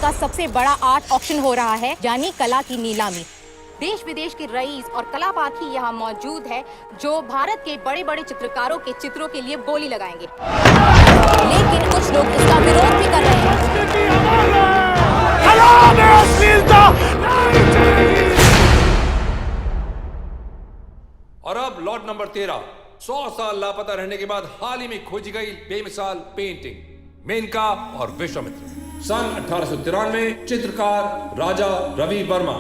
का सबसे बड़ा आर्ट ऑक्शन हो रहा है, यानी कला की नीलामी। देश विदेश के रईस और कलापाखी यहाँ मौजूद है जो भारत के बड़े बड़े चित्रकारों के चित्रों के लिए बोली लगाएंगे, लेकिन कुछ लोग इसका विरोध भी कर रहे हैं। और अब लॉट नंबर 13, 100 साल लापता रहने के बाद हाल ही में खोजी गई बेमिसाल पेंटिंग मेनका और विश्वामित्र। सन 1893 चित्रकार राजा रवि वर्मा,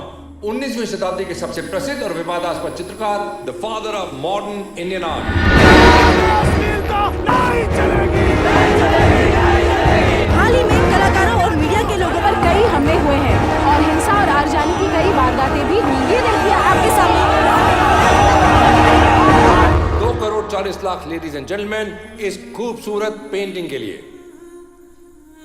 19वीं शताब्दी के सबसे प्रसिद्ध और विवादास्पद चित्रकार, the father of modern Indian art. हाल ही में कलाकारों और मीडिया के लोगों पर कई हमले हुए हैं और हिंसा और आगजनी की कई वारदातें भी हुई। ये देखिए आपके सामने 2 crore 40 lakh ladies and gentleman इस खूबसूरत पेंटिंग के लिए।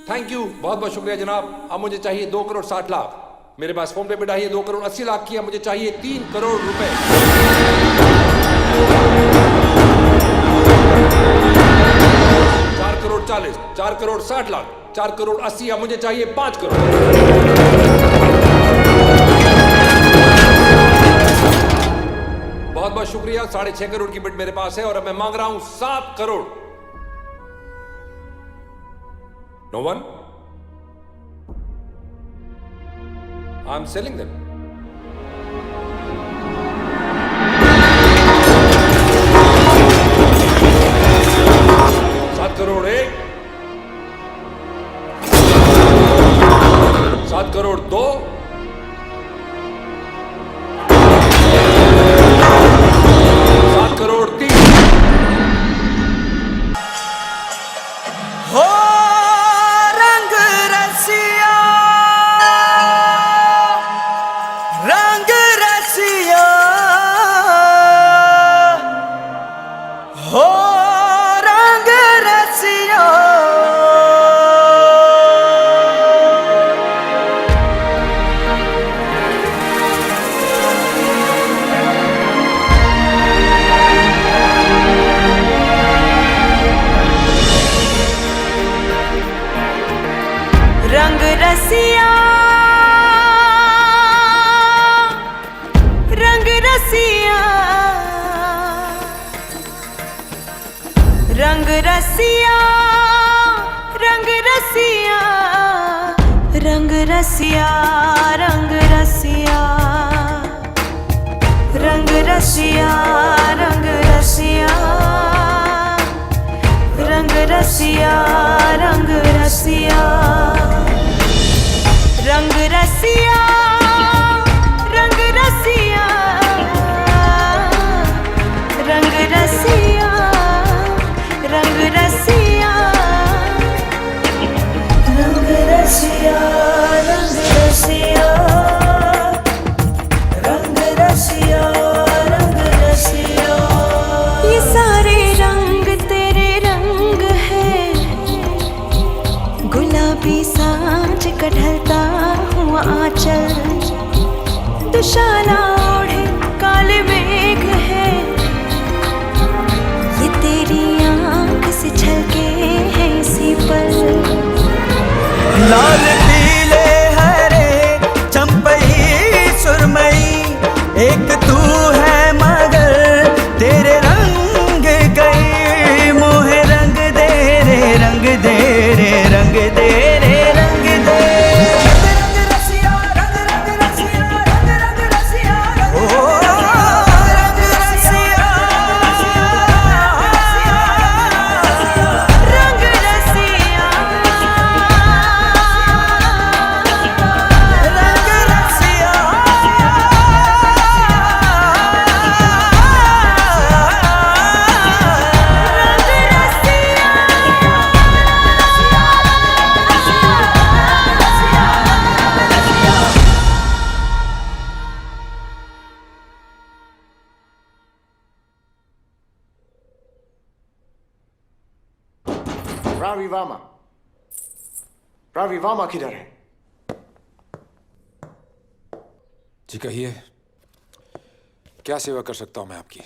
थैंक यू, बहुत बहुत शुक्रिया जनाब। अब मुझे चाहिए 2 करोड़ 60 लाख। मेरे पास फोन पे बिठा है 2 करोड़ 80 लाख की। अब मुझे चाहिए 3 करोड़ रुपए। 4 करोड़ 40, 4 करोड़ 60 लाख, 4 करोड़ 80। अब मुझे चाहिए 5 करोड़। बहुत बहुत शुक्रिया। 6.5 करोड़ की बिड मेरे पास है और अब मैं मांग रहा हूं 7 crore. No one? I'm selling them. सात करोड़ 1, 7 करोड़ 2, 7 करोड़ 3। हो रंग रसिया, रंग रसिया, हो रंग रसिया। रंग रसिया, रंग रसिया, रंग रसिया, रंग रसिया, रंग रसिया, रंग रसिया, रंग रसिया, रंग रसिया, रंग रसिया, रंग रसिया, रंग रसिया, रंग रसिया, रंग रसिया, रंग रसिया, रंग रसिया, रंग रसिया, रंग रसिया, रंग रसिया। ये सारे रंग तेरे रंग है, गुलाबी सांझ का ढलता हुआ आंचल, दुशाला ओढ़े काले मेघ है, ये तेरी आंख से छलके हैं इसी पल। लाल पीले हरे चंपई सुरमई, एक तू है मगर तेरे रंग गई। मोहे रंग दे रे, रंग दे रे, रंग दे रे, रंग दे। रंग रसिया, रंग रंग रसिया, रंग रंग रसिया, ओ रंग रसिया, रंग रसिया, रंग रसिया। रावी वामा, रावी वामा किधर है? जी कहिए, क्या सेवा कर सकता हूं मैं आपकी?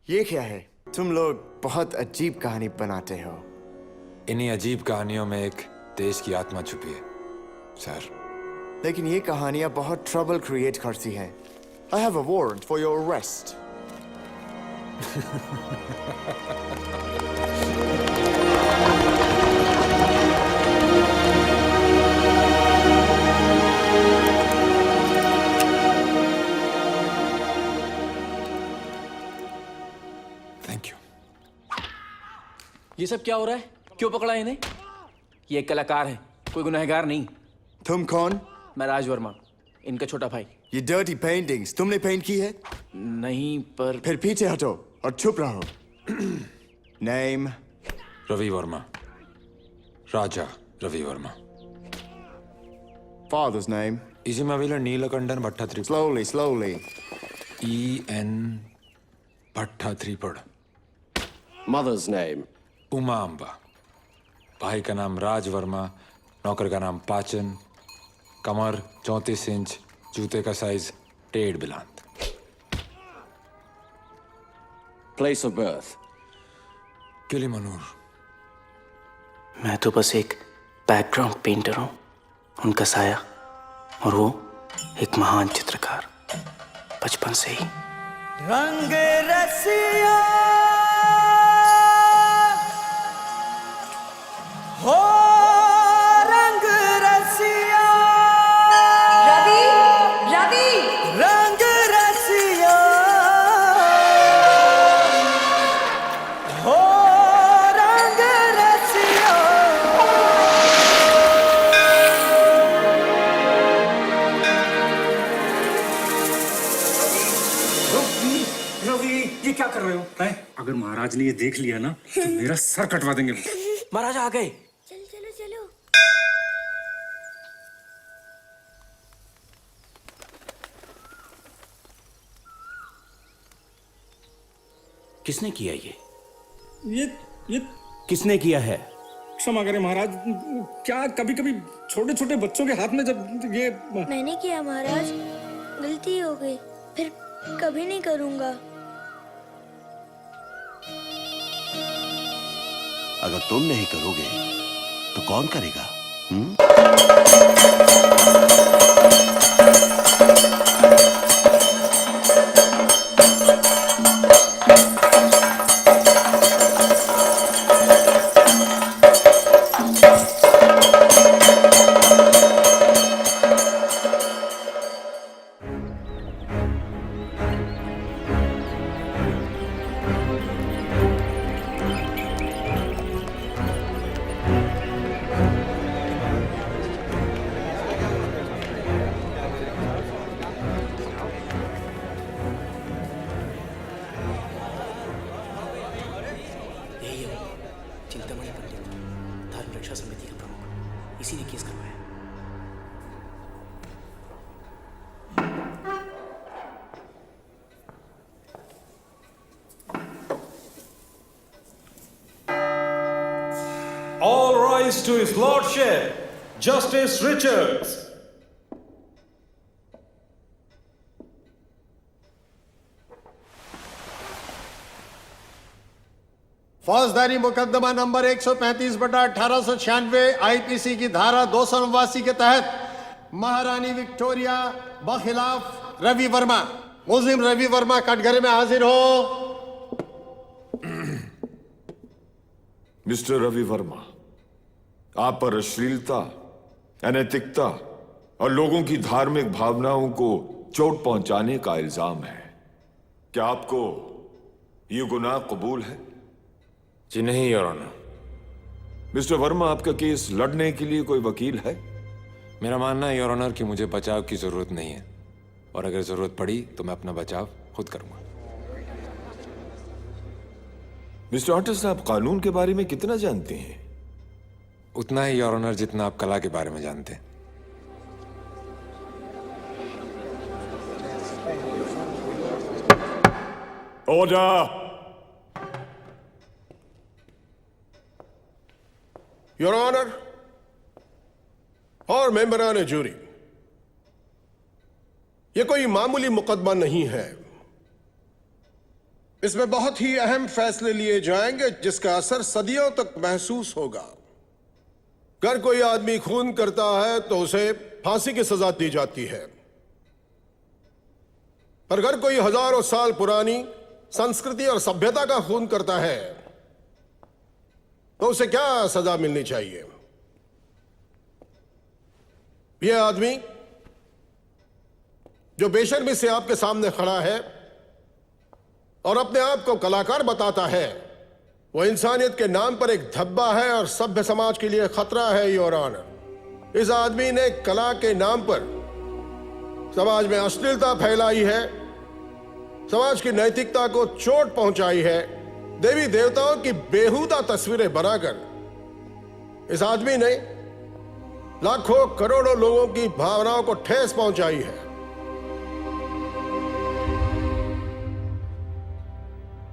ये क्या है? तुम लोग बहुत अजीब कहानी बनाते हो। इन्हीं अजीब कहानियों में एक देश की आत्मा छुपी है सर। लेकिन ये कहानियां बहुत ट्रबल क्रिएट करती हैं। I have a warrant for your arrest. Thank you. ये सब क्या हो रहा है? क्यों पकड़ा इन्हें? ये एक कलाकार है, कोई गुनहगार नहीं। तुम कौन? मैं राज वर्मा, इनका छोटा भाई। ये डर्टी पेंटिंग्स तुमने पेंट की है? नहीं, पर फिर पीछे हटो और चुप रहो। Name? Ravi Varma, Raja Ravi Varma. Father's name? Ezhimavila Neelakanthan Bhattathiripad. Slowly, slowly. EN Bhattathiripad. Mother's name? Uma Amba. भाई का नाम राज वर्मा, नौकर का नाम पाचन, कमर 34 इंच, जूते का साइज 1.5 बिलांत। Place of birth? किलिमनूर। मैं तो बस एक बैकग्राउंड पेंटर हूँ, उनका साया, और वो एक महान चित्रकार बचपन से ही। रंग रसिया हो, रंग रसिया, रवि, रवि, रंग रसिया हो, रंग रसिया। रवि, ये क्या कर रहे हो? अगर महाराज ने ये देख लिया ना तो मेरा सर कटवा देंगे। महाराज आ गए। चलो चलो चलो। किसने किया ये? ये किसने किया है? क्षमा करें महाराज, क्या कभी कभी छोटे छोटे बच्चों के हाथ में जब ये मैंने किया महाराज, गलती हो गई, फिर कभी नहीं करूंगा। अगर तुम नहीं करोगे तो कौन करेगा? चिंतामणि पंडित, धर्म रक्षा समिति का प्रमुख, इसी ने केस करवाया। All rise to his lordship, Justice Richards. फौजदारी मुकदमा नंबर 135/1896 आईपीसी की धारा 289 के तहत महारानी विक्टोरिया बखिलाफ रवि वर्मा, मुस्लिम रवि वर्मा कटघरे में हाजिर हो। मिस्टर रवि वर्मा, आप पर अश्लीलता, अनैतिकता और लोगों की धार्मिक भावनाओं को चोट पहुंचाने का इल्जाम है। क्या आपको ये गुनाह कबूल है? जी नहीं योर ऑनर। मिस्टर वर्मा, आपका केस लड़ने के लिए कोई वकील है? मेरा मानना है योर ऑनर कि मुझे बचाव की जरूरत नहीं है, और अगर जरूरत पड़ी तो मैं अपना बचाव खुद करूंगा। मिस्टर ऑटस, आप कानून के बारे में कितना जानते हैं? उतना ही योर ऑनर जितना आप कला के बारे में जानते हैं। ऑर्डर। योर ऑनर और मेंबरान जूरी, ये कोई मामूली मुकदमा नहीं है। इसमें बहुत ही अहम फैसले लिए जाएंगे जिसका असर सदियों तक महसूस होगा। अगर कोई आदमी खून करता है तो उसे फांसी की सजा दी जाती है, पर अगर कोई हजारों साल पुरानी संस्कृति और सभ्यता का खून करता है तो उसे क्या सजा मिलनी चाहिए? यह आदमी जो बेशर्मी से आपके सामने खड़ा है और अपने आप को कलाकार बताता है, वो इंसानियत के नाम पर एक धब्बा है और सभ्य समाज के लिए खतरा है। योर ऑनर, इस आदमी ने कला के नाम पर समाज में अश्लीलता फैलाई है, समाज की नैतिकता को चोट पहुंचाई है, देवी देवताओं की बेहुदा तस्वीरें बनाकर इस आदमी ने लाखों करोड़ों लोगों की भावनाओं को ठेस पहुंचाई है।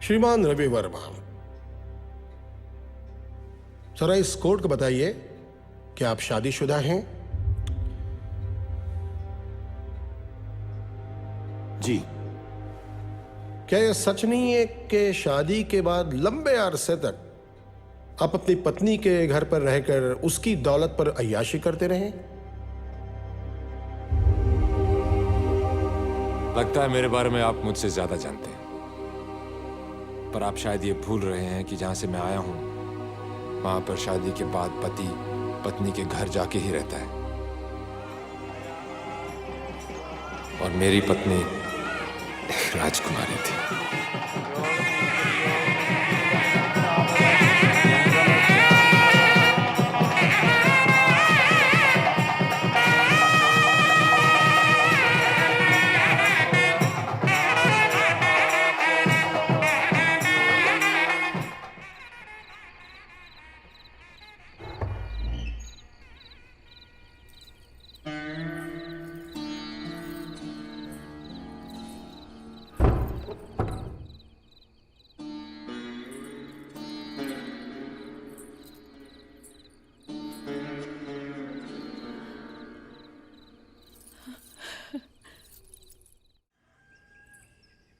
श्रीमान रवि वर्मा, जरा इस कोर्ट को बताइए कि आप शादीशुदा हैं? जी। क्या यह सच नहीं है कि शादी के बाद लंबे अरसे तक आप अपनी पत्नी के घर पर रहकर उसकी दौलत पर अय्याशी करते रहे? लगता है मेरे बारे में आप मुझसे ज्यादा जानते हैं, पर आप शायद ये भूल रहे हैं कि जहां से मैं आया हूं वहां पर शादी के बाद पति पत्नी के घर जाके ही रहता है, और मेरी पत्नी राजकुमारी थी।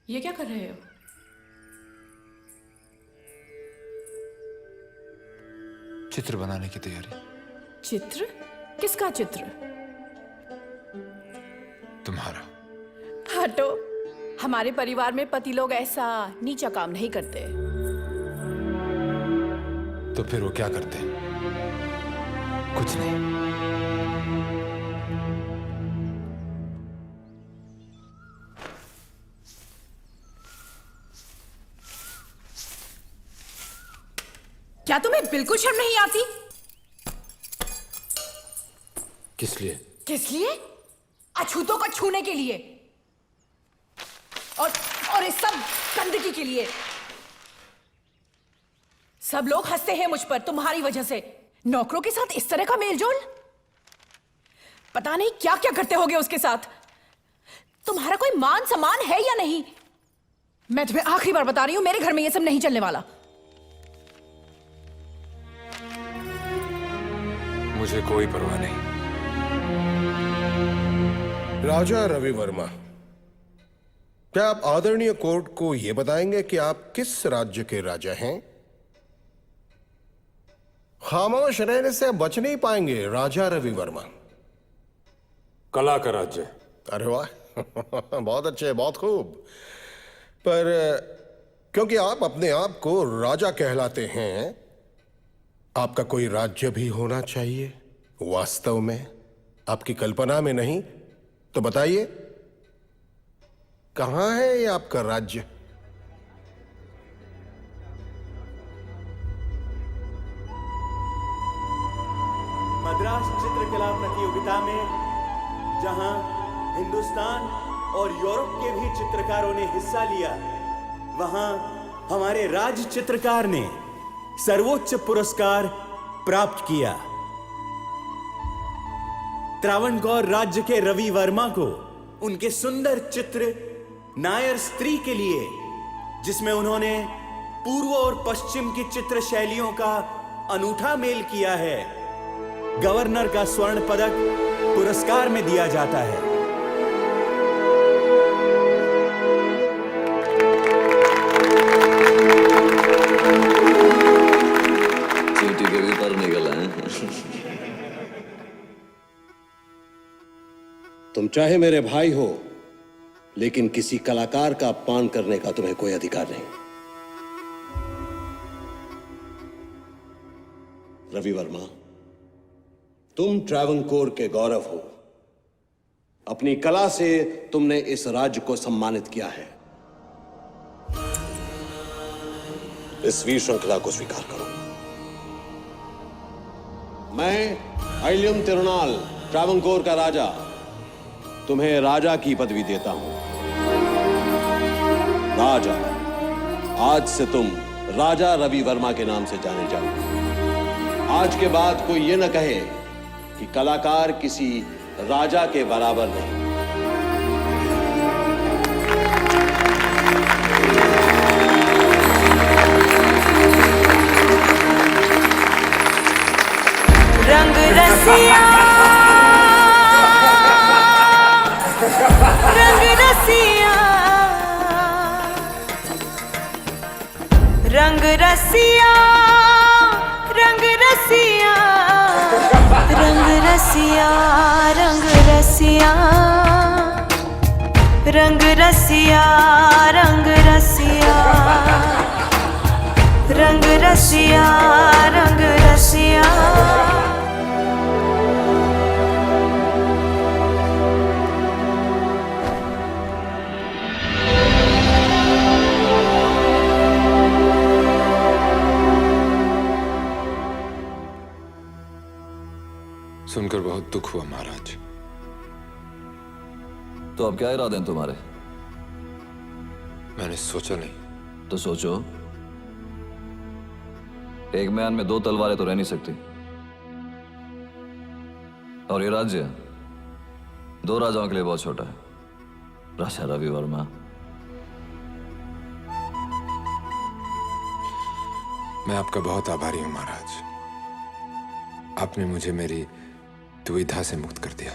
ये क्या कर रहे हो? चित्र बनाने की तैयारी। चित्र? किसका चित्र? तुम्हारा। हटो, हमारे परिवार में पति लोग ऐसा नीचा काम नहीं करते। तो फिर वो क्या करते हैं? कुछ नहीं। क्या तुम्हें बिल्कुल शर्म नहीं आती? किस लिए? किस लिए? अछूतों को छूने के लिए और इस सब गंदगी के लिए। सब लोग हंसते हैं मुझ पर तुम्हारी वजह से। नौकरों के साथ इस तरह का मेलजोल, पता नहीं क्या क्या करते होगे उसके साथ। तुम्हारा कोई मान सम्मान है या नहीं? मैं तुम्हें आखिरी बार बता रही हूं, मेरे घर में ये सब नहीं चलने वाला। मुझे कोई परवाह नहीं। राजा रवि वर्मा, क्या आप आदरणीय कोर्ट को यह बताएंगे कि आप किस राज्य के राजा हैं? खामोश रहने से बच नहीं पाएंगे राजा रवि वर्मा। कला का राज्य। अरे वाह, बहुत अच्छे, बहुत खूब। पर क्योंकि आप अपने आप को राजा कहलाते हैं, आपका कोई राज्य भी होना चाहिए। वास्तव में, आपकी कल्पना में नहीं। तो बताइए, कहां है ये आपका राज्य? मद्रास चित्रकला प्रतियोगिता में जहां हिंदुस्तान और यूरोप के भी चित्रकारों ने हिस्सा लिया, वहां हमारे राज्य चित्रकार ने सर्वोच्च पुरस्कार प्राप्त किया। त्रावणकोर राज्य के रवि वर्मा को उनके सुंदर चित्र नायर स्त्री के लिए, जिसमें उन्होंने पूर्व और पश्चिम की चित्र शैलियों का अनूठा मेल किया है, गवर्नर का स्वर्ण पदक पुरस्कार में दिया जाता है। चाहे मेरे भाई हो, लेकिन किसी कलाकार का अपमान करने का तुम्हें कोई अधिकार नहीं। रवि वर्मा, तुम ट्रैवनकोर के गौरव हो। अपनी कला से तुमने इस राज्य को सम्मानित किया है। इस वीर श्रृंखला को स्वीकार करो। मैं आइलियम तिरुनाल, ट्रैवनकोर का राजा, तुम्हें राजा की पदवी देता हूं। राजा, आज से तुम राजा रवि वर्मा के नाम से जाने जाओ। आज के बाद कोई ये न कहे कि कलाकार किसी राजा के बराबर नहीं। रंग रसिया, रंग रसिया, रंग रसिया, रंग रसिया, रंग रसिया, रंग रसिया, रंग रसिया, रंग रसिया, रंग रसिया, रंग रसिया। सुनकर बहुत दुख हुआ महाराज। तो अब क्या इरादे हैं तुम्हारे? मैंने सोचा नहीं। तो सोचो। एक म्यान में 2 तलवारें तो रह नहीं सकती। और ये राज्य 2 राजाओं के लिए बहुत छोटा है। राजा रवि वर्मा, मैं आपका बहुत आभारी हूं महाराज। आपने मुझे मेरी दुविधा से मुक्त कर दिया।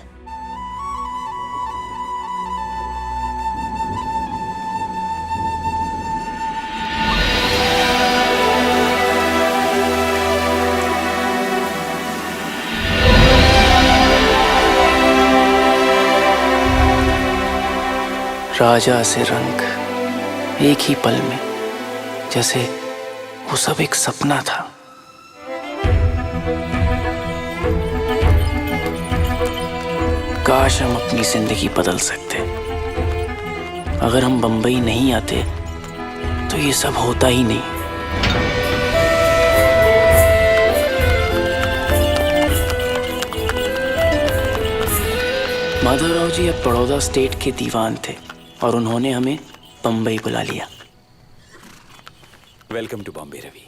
राजा से रंग एक ही पल में, जैसे वो सब एक सपना था। काश हम अपनी जिंदगी बदल सकते। अगर हम बंबई नहीं आते तो ये सब होता ही नहीं। माधवराव जी अब बड़ौदा स्टेट के दीवान थे और उन्होंने हमें बंबई बुला लिया। Welcome to Bombay Ravi.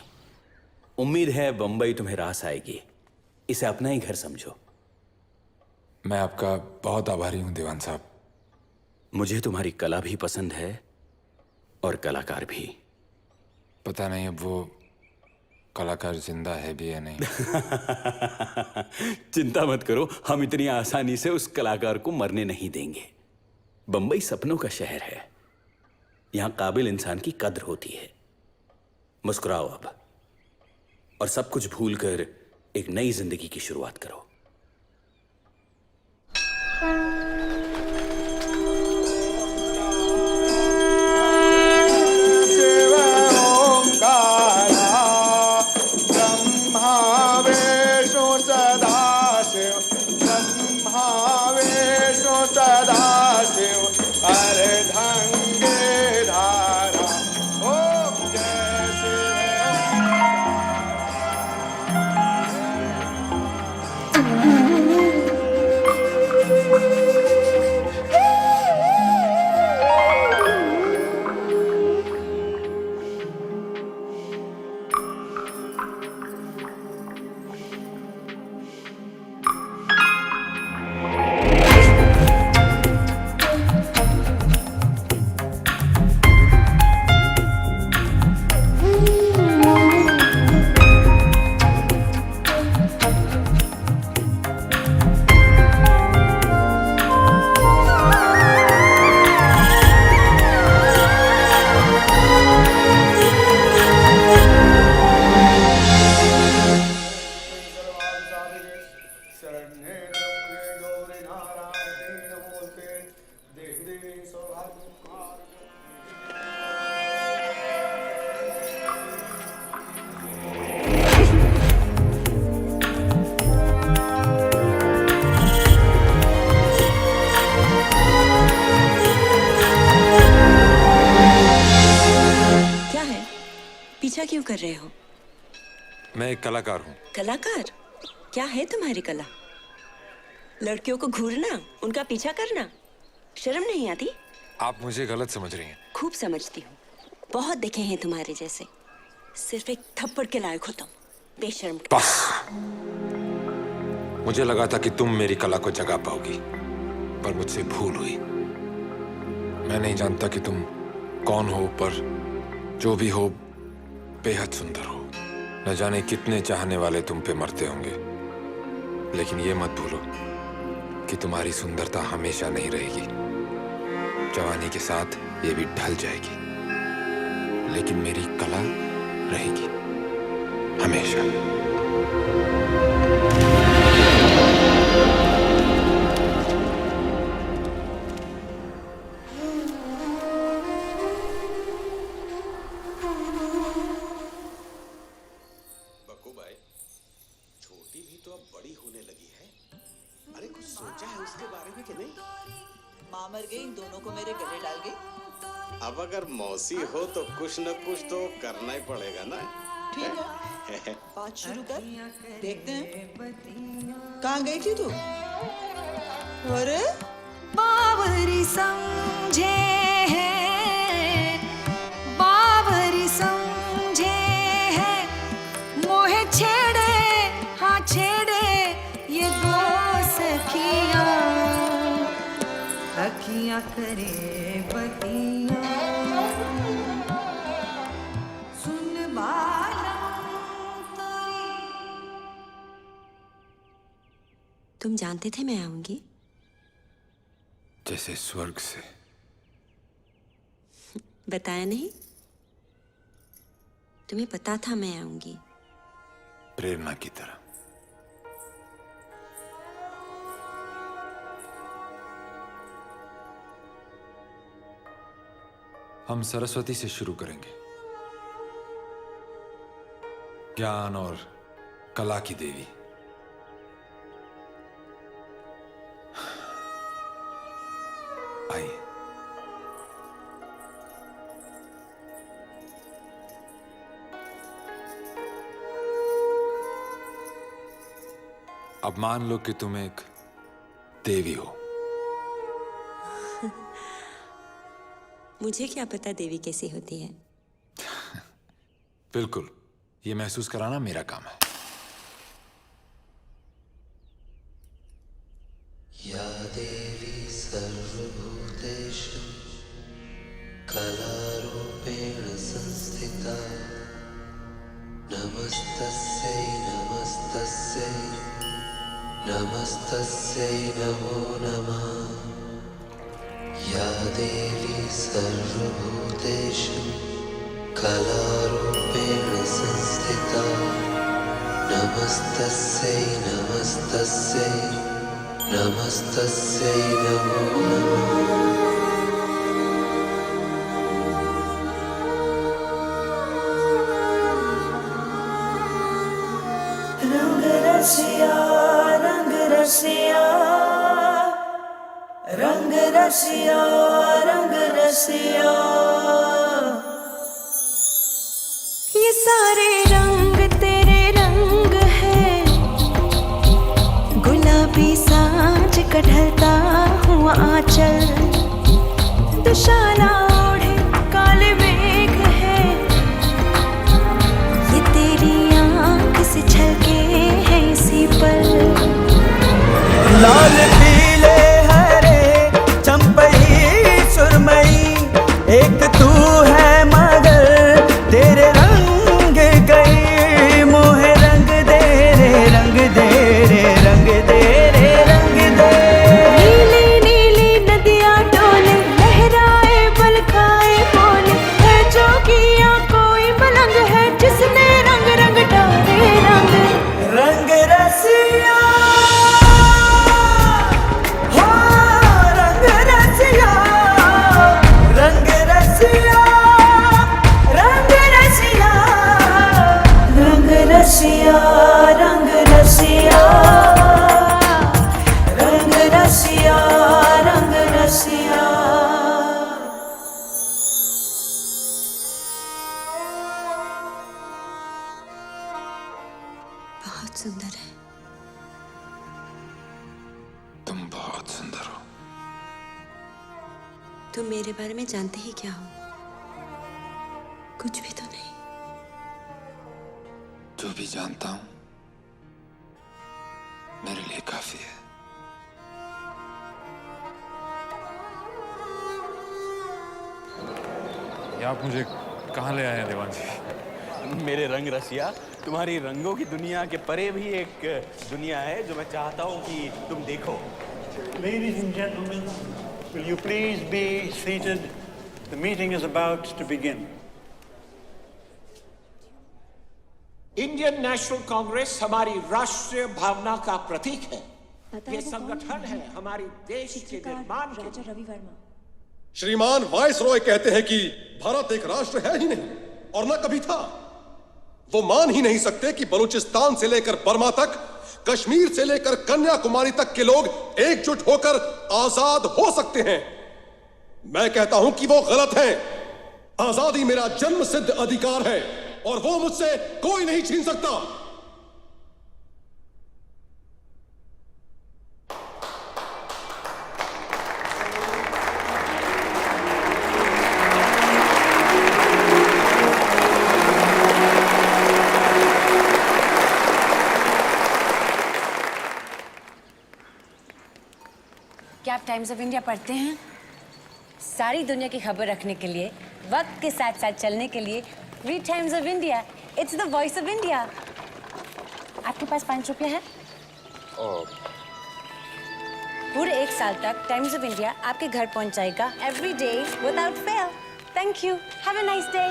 उम्मीद है बंबई तुम्हें रास आएगी। इसे अपना ही घर समझो। मैं आपका बहुत आभारी हूं दीवान साहब। मुझे तुम्हारी कला भी पसंद है और कलाकार भी। पता नहीं अब वो कलाकार जिंदा है भी या नहीं। चिंता मत करो, हम इतनी आसानी से उस कलाकार को मरने नहीं देंगे। बंबई सपनों का शहर है। यहां काबिल इंसान की कद्र होती है। मुस्कुराओ अब और सब कुछ भूलकर एक नई जिंदगी की शुरुआत करो। पीछा क्यों कर रहे हो? मैं एक कलाकार हूँ। कलाकार? क्या है तुम्हारी कला? लड़कियों को घूरना, उनका पीछा करना, शर्म नहीं आती? आप मुझे गलत समझ रही हैं। खूब समझती हूँ, बहुत देखे हैं तुम्हारे जैसे। सिर्फ एक थप्पड़ के लायक हो तुम, बेशर्म। बस, मुझे लगा था कि तुम मेरी कला को जगा पाओगी, पर मुझसे भूल हुई। मैं नहीं जानता कि तुम कौन हो, पर जो भी हो बेहद सुंदर हो। न जाने कितने चाहने वाले तुम पे मरते होंगे, लेकिन ये मत भूलो कि तुम्हारी सुंदरता हमेशा नहीं रहेगी। जवानी के साथ ये भी ढल जाएगी, लेकिन मेरी कला रहेगी हमेशा। बक्कू भाई, छोटी भी तो अब बड़ी होने लगी है। अरे कुछ सोचा है उसके बारे में कि नहीं? माँ मर गई, इन दोनों को मेरे गले डाल गई। अब अगर मौसी हो तो कुछ न कुछ तो करना ही पड़ेगा ना। ठीक है, बात शुरू कर, देखते हैं। कहाँ गई थी तू? अरे बावरी समझे है, बावरी समझे है, मोहे छेड़े, हाँ छेड़े ये दो सखियाँ, सखियाँ करे बतिया, सुन बाला तुम जानते थे मैं आऊंगी? जैसे स्वर्ग से। बताया नहीं? तुम्हें पता था मैं आऊंगी। प्रेरणा की तरह। हम सरस्वती से शुरू करेंगे। ज्ञान और कला की देवी। आइए। अब मान लो कि तुम एक देवी हो। मुझे क्या पता देवी कैसी होती है? बिल्कुल, ये महसूस कराना मेरा काम है। या देवी सर्वभूतेषु कलारूपेण संस्थिता, नमस्तस्यै नमस्तस्यै नमस्तस्यै नमो नमः। या देवी सर्वभूतेषु कलारूपेण संस्थिता, नमस्तस्यै नमस्तस्यै नमस्तस्यै नमो नमः। रंग रसिया, रंग रसिया, रंग रसिया, रंग रसिया, ये सारे रंग तेरे रंग है, गुलाबी सांझ का ढलता हुआ आंचल, दुशाला ओढ़े काले मेघ है, ये तेरी आंख से छलके है इसी पल। लाल पीले हरे चंपई सुरमई, एक तू है मगर तेरे रंग गई, मोहे रंग दे रे रंग दे रे रंग दे रे रंग दे। नीली नीली नदियाँ डोले लहराए बहुत सुंदर है। तुम बहुत सुंदर हो। तुम मेरे बारे में जानते ही क्या हो? कुछ भी तो नहीं। जो भी जानता हूं मेरे लिए काफी है। ये आप मुझे कहाँ ले आए हैं देवान जी? मेरे रंग रसिया, तुम्हारी रंगों की दुनिया के परे भी एक दुनिया है जो मैं चाहता हूँ कि तुम देखो। Ladies and gentlemen, will you please be seated? The meeting is about to begin. Indian national Congress हमारी राष्ट्रीय भावना का प्रतीक है। ये संगठन है हमारी देश के निर्माण के। राजा रवि वर्मा। श्रीमान वाइस रॉय कहते हैं कि भारत एक राष्ट्र है ही नहीं और न कभी था। वो मान ही नहीं सकते कि बलूचिस्तान से लेकर बर्मा तक, कश्मीर से लेकर कन्याकुमारी तक के लोग एकजुट होकर आजाद हो सकते हैं। मैं कहता हूं कि वो गलत हैं। आजादी मेरा जन्म सिद्ध अधिकार है और वो मुझसे कोई नहीं छीन सकता। क्या आप टाइम्स ऑफ इंडिया पढ़ते हैं? सारी दुनिया की खबर रखने के लिए, वक्त के साथ साथ चलने के लिए read times of India. It's the voice of India. आपके पास 5 रुपया है? पूरे 1 साल तक टाइम्स ऑफ इंडिया आपके घर पहुंचाएगा every day without fail. Thank you. Have a nice day.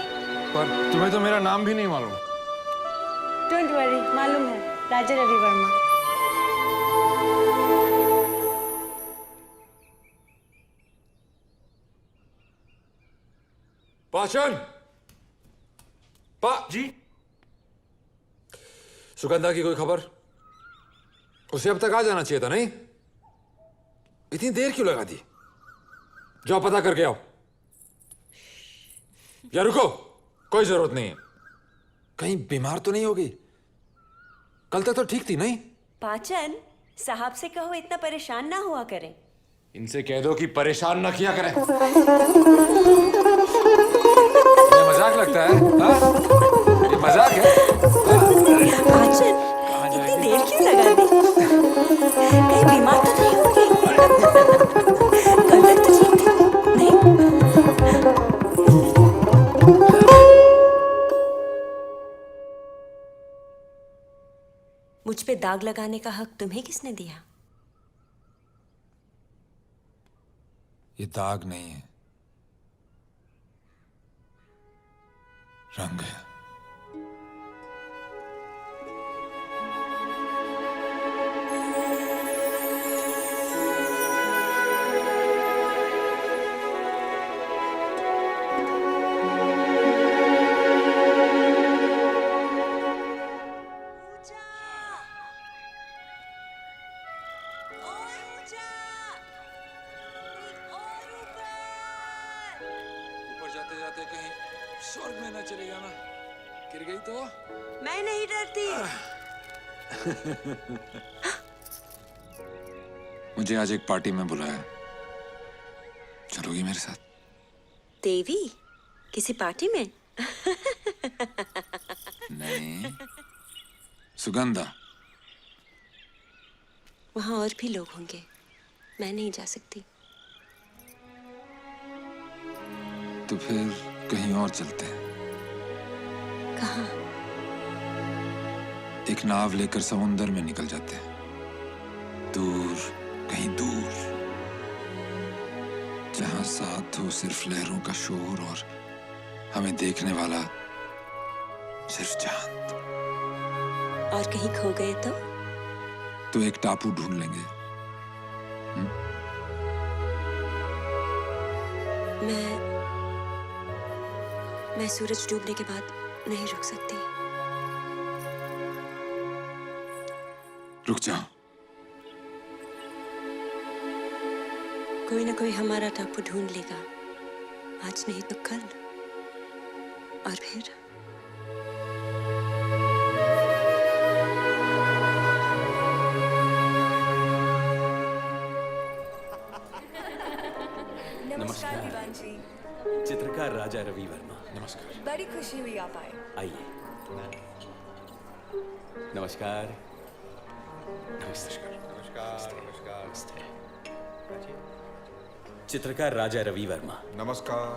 पर तुम्हें तो मेरा नाम भी नहीं मालूम। डोंट वरी, मालूम है, राजा रवि वर्मा। पाचन जी, सुगंधा की कोई खबर? उसे अब तक आ जाना चाहिए था, नहीं? इतनी देर क्यों लगा दी? जाओ पता करके आओ। या रुको, कोई जरूरत नहीं है। कहीं बीमार तो नहीं हो गई? कल तक तो ठीक थी, नहीं? पाचन, साहब से कहो इतना परेशान ना हुआ करें। इनसे कह दो कि परेशान ना किया करें। ये मजाक लगता है? हाँ? ये मजाक है? पाचन, इतनी देर क्यों लगा दी? कहीं बीमार तो नहीं हो गई? कल तक तो ठीक थी, नहीं? मुझ पे दाग लगाने का हक तुम्हें किसने दिया? ये दाग नहीं है, रंग है। ऊपर जाते जाते कहीं स्वर्ग में ना चले जाना। गिर गई तो? मैं नहीं डरती। मुझे आज एक पार्टी में बुलाया, चलोगी मेरे साथ? देवी, किसी पार्टी में? नहीं, सुगंधा। वहां और भी लोग होंगे, मैं नहीं जा सकती। तो फिर कहीं और चलते हैं। कहाँ? एक नाव लेकर समुंदर में निकल जाते हैं, दूर, कहीं दूर, जहां साथ हो सिर्फ लहरों का शोर और हमें देखने वाला सिर्फ चांद। और कहीं खो गए तो एक टापू ढूंढ लेंगे। मैं सूरज डूबने के बाद नहीं रुक सकती। रुक जाओ। कोई ना कोई हमारा टापू ढूंढ लेगा, आज नहीं तो कल। और फिर चित्रकार राजा रवि वर्मा। नमस्कार। बड़ी खुशी हुई आप आए। आइए। नमस्कार। चित्रकार राजा रवि वर्मा। नमस्कार।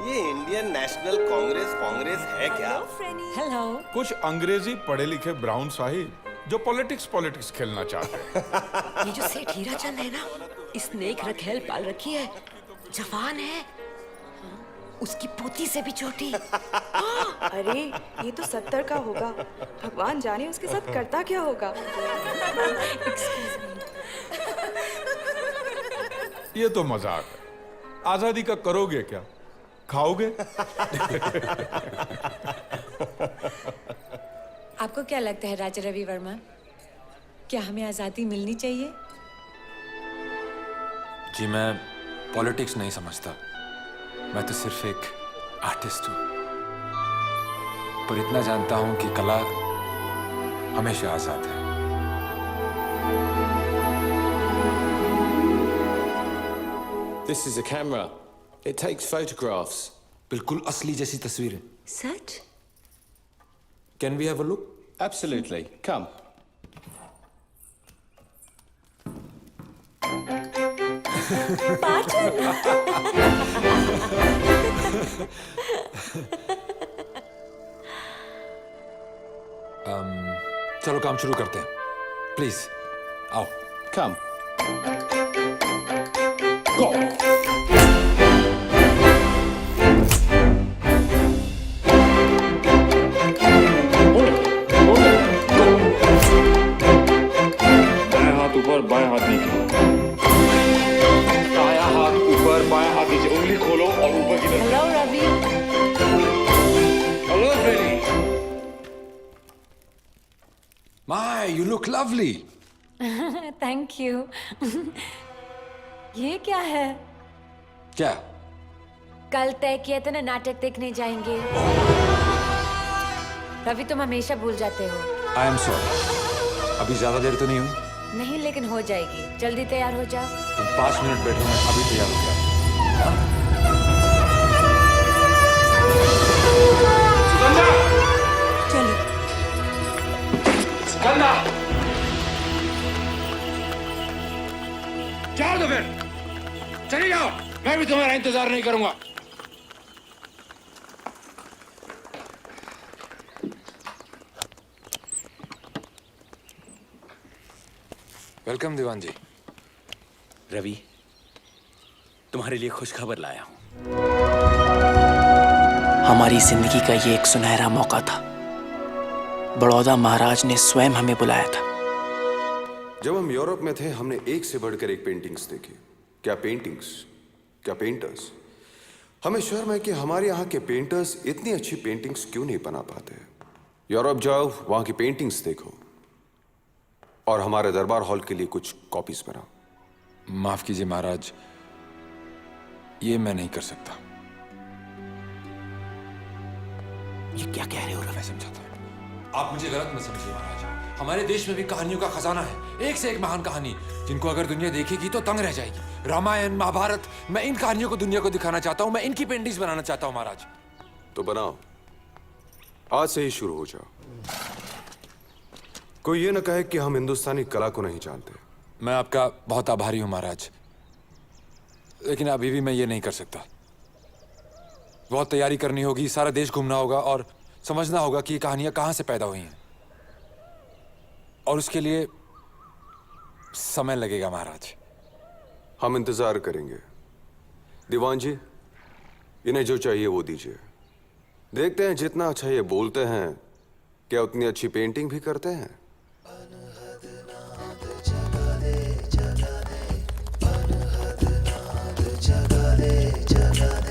ये इंडियन नेशनल कांग्रेस है क्या? हेलो। कुछ अंग्रेजी पढ़े लिखे ब्राउन साहिब जो पॉलिटिक्स खेलना चाहते हैं। ये जो सेठ हीराचंद है ना, इसने एक रखेल पाल रखी है, जवान है, उसकी पोती से भी छोटी। अरे ये तो 70 का होगा, भगवान जाने उसके साथ करता क्या होगा। ये तो मजाक है। आजादी का करोगे क्या? खाओगे? आपको क्या लगता है राजा रवि वर्मा, क्या हमें आजादी मिलनी चाहिए? जी मैं पॉलिटिक्स नहीं समझता, मैं तो सिर्फ एक आर्टिस्ट हूं, पर इतना जानता हूं कि कला हमेशा आजाद है। This is a camera. It takes photographs. बिल्कुल असली जैसी तस्वीरें। सच? Can we have a look? Absolutely. Come. चलो काम शुरू करते हैं, प्लीज आओ। Come. Go. ऊपर बाएं हाथ नीचे, दायां हाथ ऊपर, बाएं हाथ नीचे, उंगली खोलो और ऊपर की तरफ। Hello Ravi. Hello Freddy. My, you look lovely. Thank you. ये क्या है? क्या? कल तय किया था ना नाटक देखने जाएंगे। रवि तुम हमेशा भूल जाते हो। I am sorry. अभी ज्यादा देर तो नहीं हुई? नहीं, लेकिन हो जाएगी। जल्दी तैयार हो जाओ। तुम 5 मिनट बैठो, मैं अभी तैयार हो गया। चलो। सुगंधा, जाओ तो फिर, चले जाओ, मैं भी तुम्हारा इंतजार नहीं करूंगा। वेलकम दीवान जी। रवि, तुम्हारे लिए खुशखबर लाया हूं। हमारी जिंदगी का ये एक सुनहरा मौका था। बड़ौदा महाराज ने स्वयं हमें बुलाया था। जब हम यूरोप में थे हमने एक से बढ़कर एक पेंटिंग्स देखी। क्या पेंटिंग्स, क्या पेंटर्स। हमें शर्म है कि हमारे यहाँ के पेंटर्स इतनी अच्छी पेंटिंग्स क्यों नहीं बना पाते। यूरोप जाओ, वहां की पेंटिंग्स देखो और हमारे दरबार हॉल के लिए कुछ कॉपीज बनाओ। माफ कीजिए महाराज, ये मैं नहीं कर सकता। ये क्या कह रहे हो रवि? समझाता हूं। आप मुझे गलत मत समझिए महाराज, हमारे देश में भी कहानियों का खजाना है, एक से एक महान कहानी, जिनको अगर दुनिया देखेगी तो तंग रह जाएगी। रामायण, महाभारत, मैं इन कहानियों को दुनिया को दिखाना चाहता हूं, मैं इनकी पेंटिंग्स बनाना चाहता हूं महाराज। तो बनाओ, आज से ही शुरू हो जाओ। कोई ये न कहे कि हम हिंदुस्तानी कला को नहीं जानते। मैं आपका बहुत आभारी हूं महाराज, लेकिन अभी भी मैं ये नहीं कर सकता। बहुत तैयारी करनी होगी, सारा देश घूमना होगा और समझना होगा कि ये कहानियां कहां से पैदा हुई हैं, और उसके लिए समय लगेगा महाराज। हम इंतजार करेंगे। दीवान जी, इन्हें जो चाहिए वो दीजिए। देखते हैं जितना अच्छा ये बोलते हैं, क्या उतनी अच्छी पेंटिंग भी करते हैं।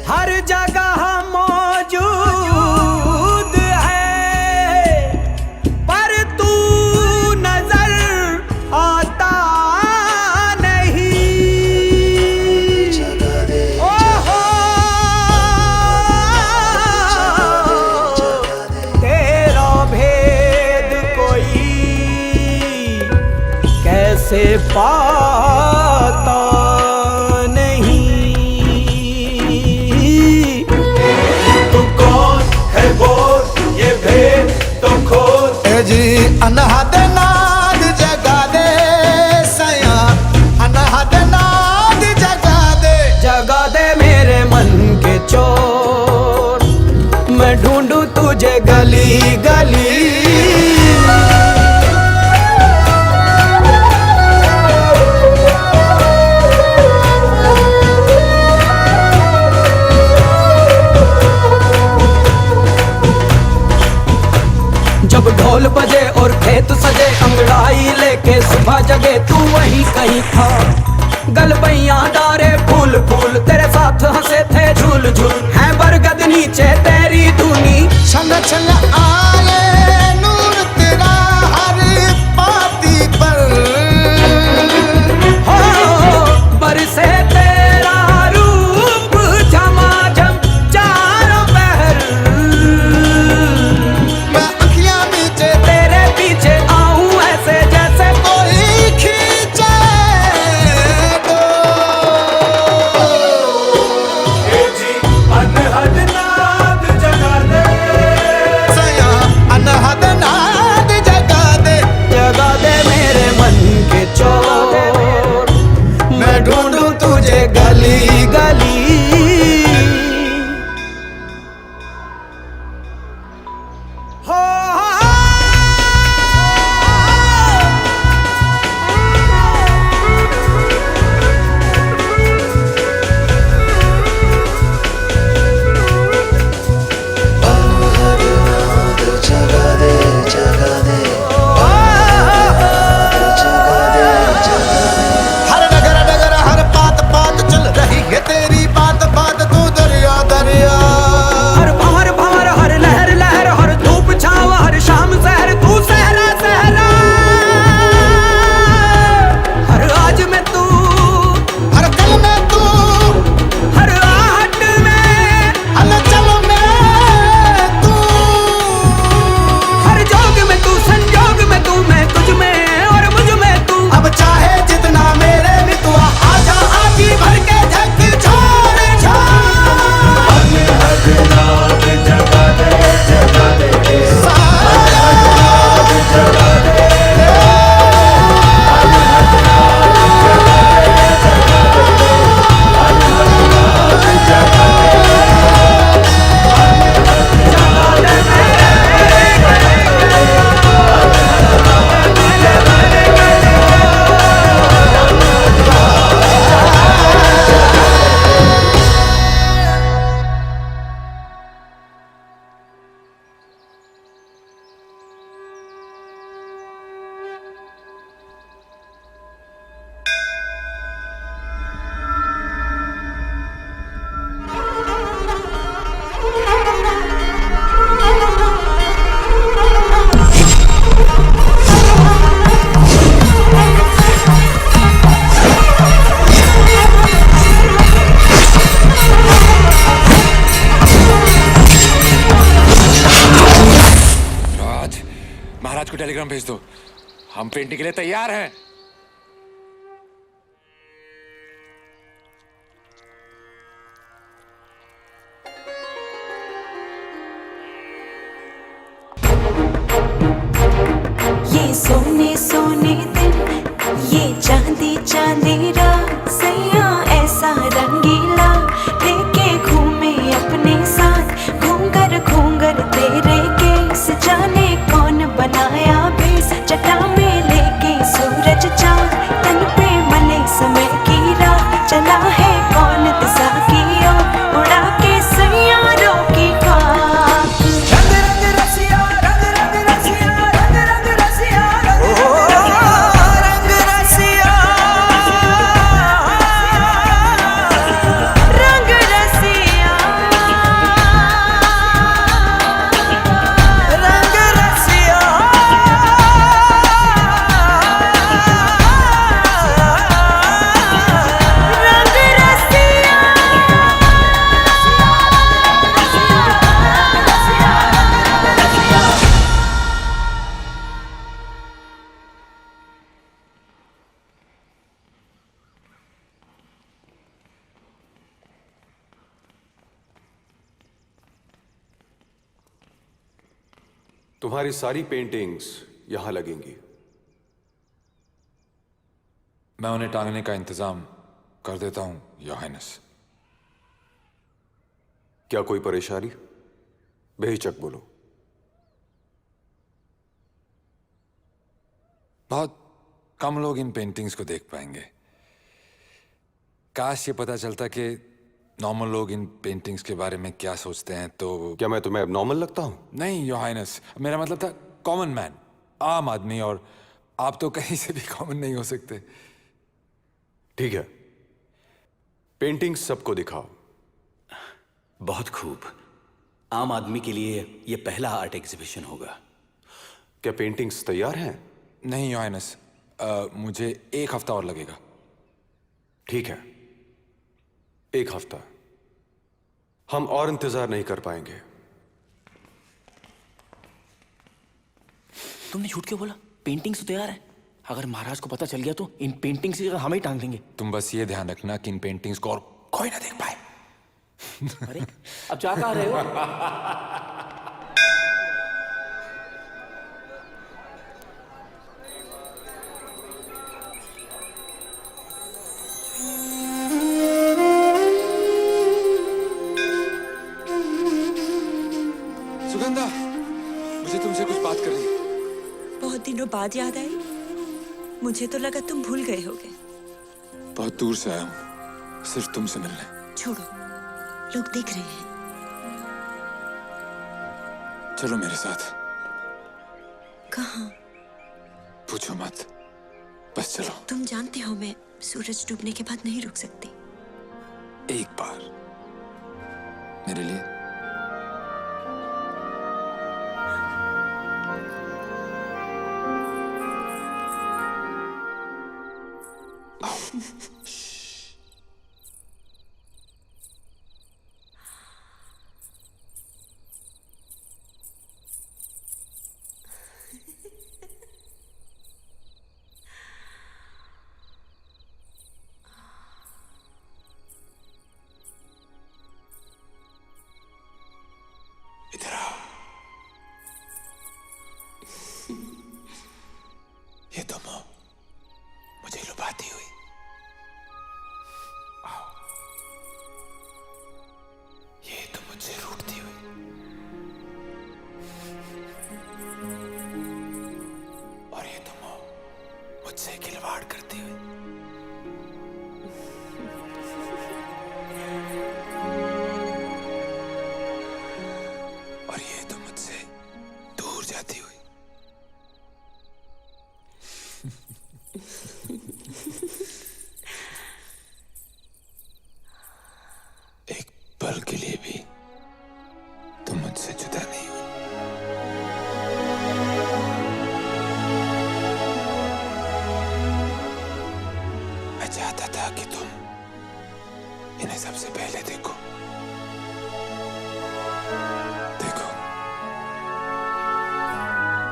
हर जगह मौजूद है पर तू नजर आता नहीं। ओहो तेरा भेद कोई कैसे पाता नहीं। अनहद नाद जगा दे सया, अनहद नाद जगा दे मेरे मन के चोर, मैं ढूंढूं तुझे गली गली। जब ढोल बजे और खेत सजे, अंगड़ाई लेके सुबह जगे, तू वहीं कहीं था। गलबैया डारे फूल फूल, तेरे साथ हंसे थे झूल झूल, है बरगद नीचे तेरी धुनी। छन छन आए नूर तेरा हर पाती पर, हो बरसे तेरा रूप झमाझम चारों पहर। मैं अखियां नीचे तेरे पीछे आऊं ऐसे जैसे कोई खींचे दो। अनहद नाद जगा दे सया, अनहद नाद जगा दे मेरे मन के चोर, मैं ढूंढूं तुझे गली गली। जगा दे जगा दे हर डगर डगर हर पात पात चल रही है तेरी बात बात, तू दरिया दरिया। हर भंवर भंवर हर लहर लहर, हर धूप छाव हर शाम सहर, तू सहरा सहरा। हर आज में तू, हर कल में तू, हर आहट में, हलचल में तू, हर जोग में तू, संजोग में तू, मैं तुझ में और मुझ में तू। अब चाहे जितना मेरे मितवा, आजा आजी भर के झक छोड़ छोड़। अनहद नाद जगा दे जगा दे, अनहद नाद जगा दे, अनहद नाद जगा महाराज को टेलीग्राम भेज दो, हम पेंटिंग के लिए तैयार हैं। ये सोने सोने दिन, ये चांदी चांदी रात, सैया ऐसा रंगीला लेके घूमे अपने साथ। घूंगर तेरे केस, जाने कौन बनाया बेस, जटा में लेके सूरज चांद, तन पे मले समय की रात। चला है कौन दिशा की ओर, उड़ा के सैयारों की खाक। रंग रंग रसिया, रंग रंग रसिया, रंग रंग रसिया, रंग रसिया, रंग रसिया, रंग रसिया। तुम्हारी सारी पेंटिंग्स यहां लगेंगी। मैं उन्हें टांगने का इंतजाम कर देता हूं, योर हाइनेस। क्या कोई परेशानी? बेहिचक बोलो। बहुत कम लोग इन पेंटिंग्स को देख पाएंगे। काश ये पता चलता कि नॉर्मल लोग इन पेंटिंग्स के बारे में क्या सोचते हैं। तो क्या मैं तुम्हें एबनॉर्मल लगता हूं? नहीं योर हाइनेस, मेरा मतलब था कॉमन मैन, आम आदमी, और आप तो कहीं से भी कॉमन नहीं हो सकते। ठीक है, पेंटिंग्स सबको दिखाओ। बहुत खूब। आम आदमी के लिए यह पहला आर्ट एग्जीबिशन होगा। क्या पेंटिंग्स तैयार हैं? नहीं योर हाइनेस, मुझे 1 हफ्ता और लगेगा। ठीक है, 1 हफ्ता। हम और इंतजार नहीं कर पाएंगे। तुमने झूठ क्यों बोला? पेंटिंग्स तो तैयार है। अगर महाराज को पता चल गया तो इन पेंटिंग्स की जगह हम ही टांग देंगे। तुम बस ये ध्यान रखना कि इन पेंटिंग्स को और कोई ना देख पाए। अरे अब जा कहाँ रहे हो? सुगंधा, मुझे तुमसे कुछ बात करनी है। बहुत दिनों बाद याद आई? मुझे तो लगा तुम भूल गए होगे। बहुत दूर से आया हूँ, सिर्फ तुमसे मिलने। छोड़ो, लोग देख रहे हैं। चलो मेरे साथ। कहाँ? पूछो मत, बस चलो। तुम जानते हो मैं सूरज डूबने के बाद नहीं रुक सकती। एक बार मेरे लिए। इधर आओ। ये तुम हो, मुझे लुभाती हुई। आओ। ये तुम मुझसे रूठती हुई। और ये तुम हो, मुझसे खिलवाड़ करती हुई। और ये तुम मुझसे दूर जाती हुई। एक पल के लिए भी तुम मुझसे जुदा नहीं हुई। मैं चाहता था कि तुम इन्हें सबसे पहले देखो। देखो,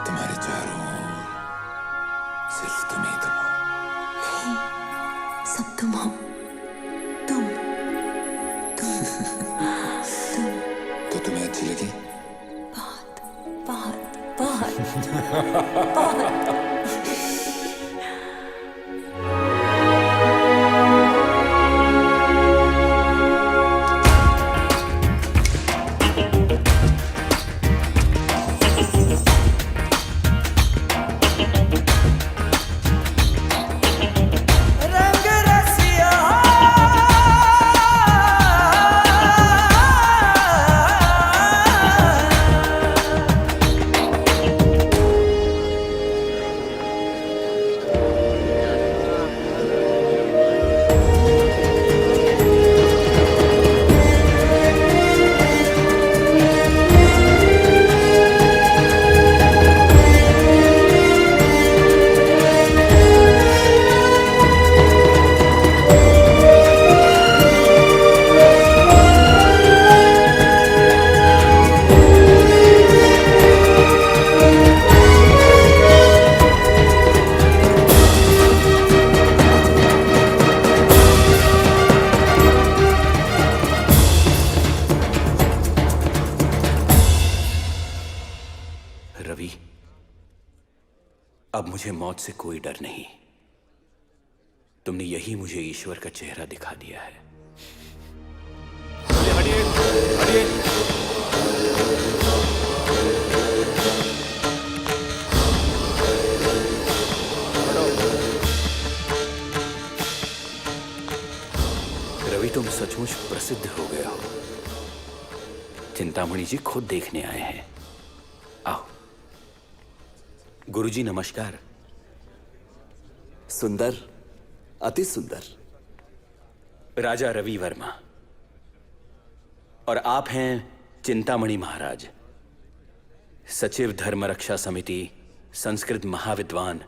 तुम्हारे चारों ओर सिर्फ तुम ही तुम हो। नहीं, सब तुम हो। तुम तो तुम्हें अच्छी लगी? बहुत बहुत बहुत बहुत। रंग रसिया रवि, अब मुझे मौत से कोई डर नहीं। तुमने यही मुझे ईश्वर का चेहरा दिखा दिया है। हटिए, हटिए। रवि, तुम सचमुच प्रसिद्ध हो गए हो। चिंतामणि जी खुद देखने आए हैं। आओ। गुरुजी नमस्कार। सुंदर, अति सुंदर। राजा रवि वर्मा। और आप हैं चिंतामणि महाराज, सचिव धर्म रक्षा समिति, संस्कृत महाविद्वान,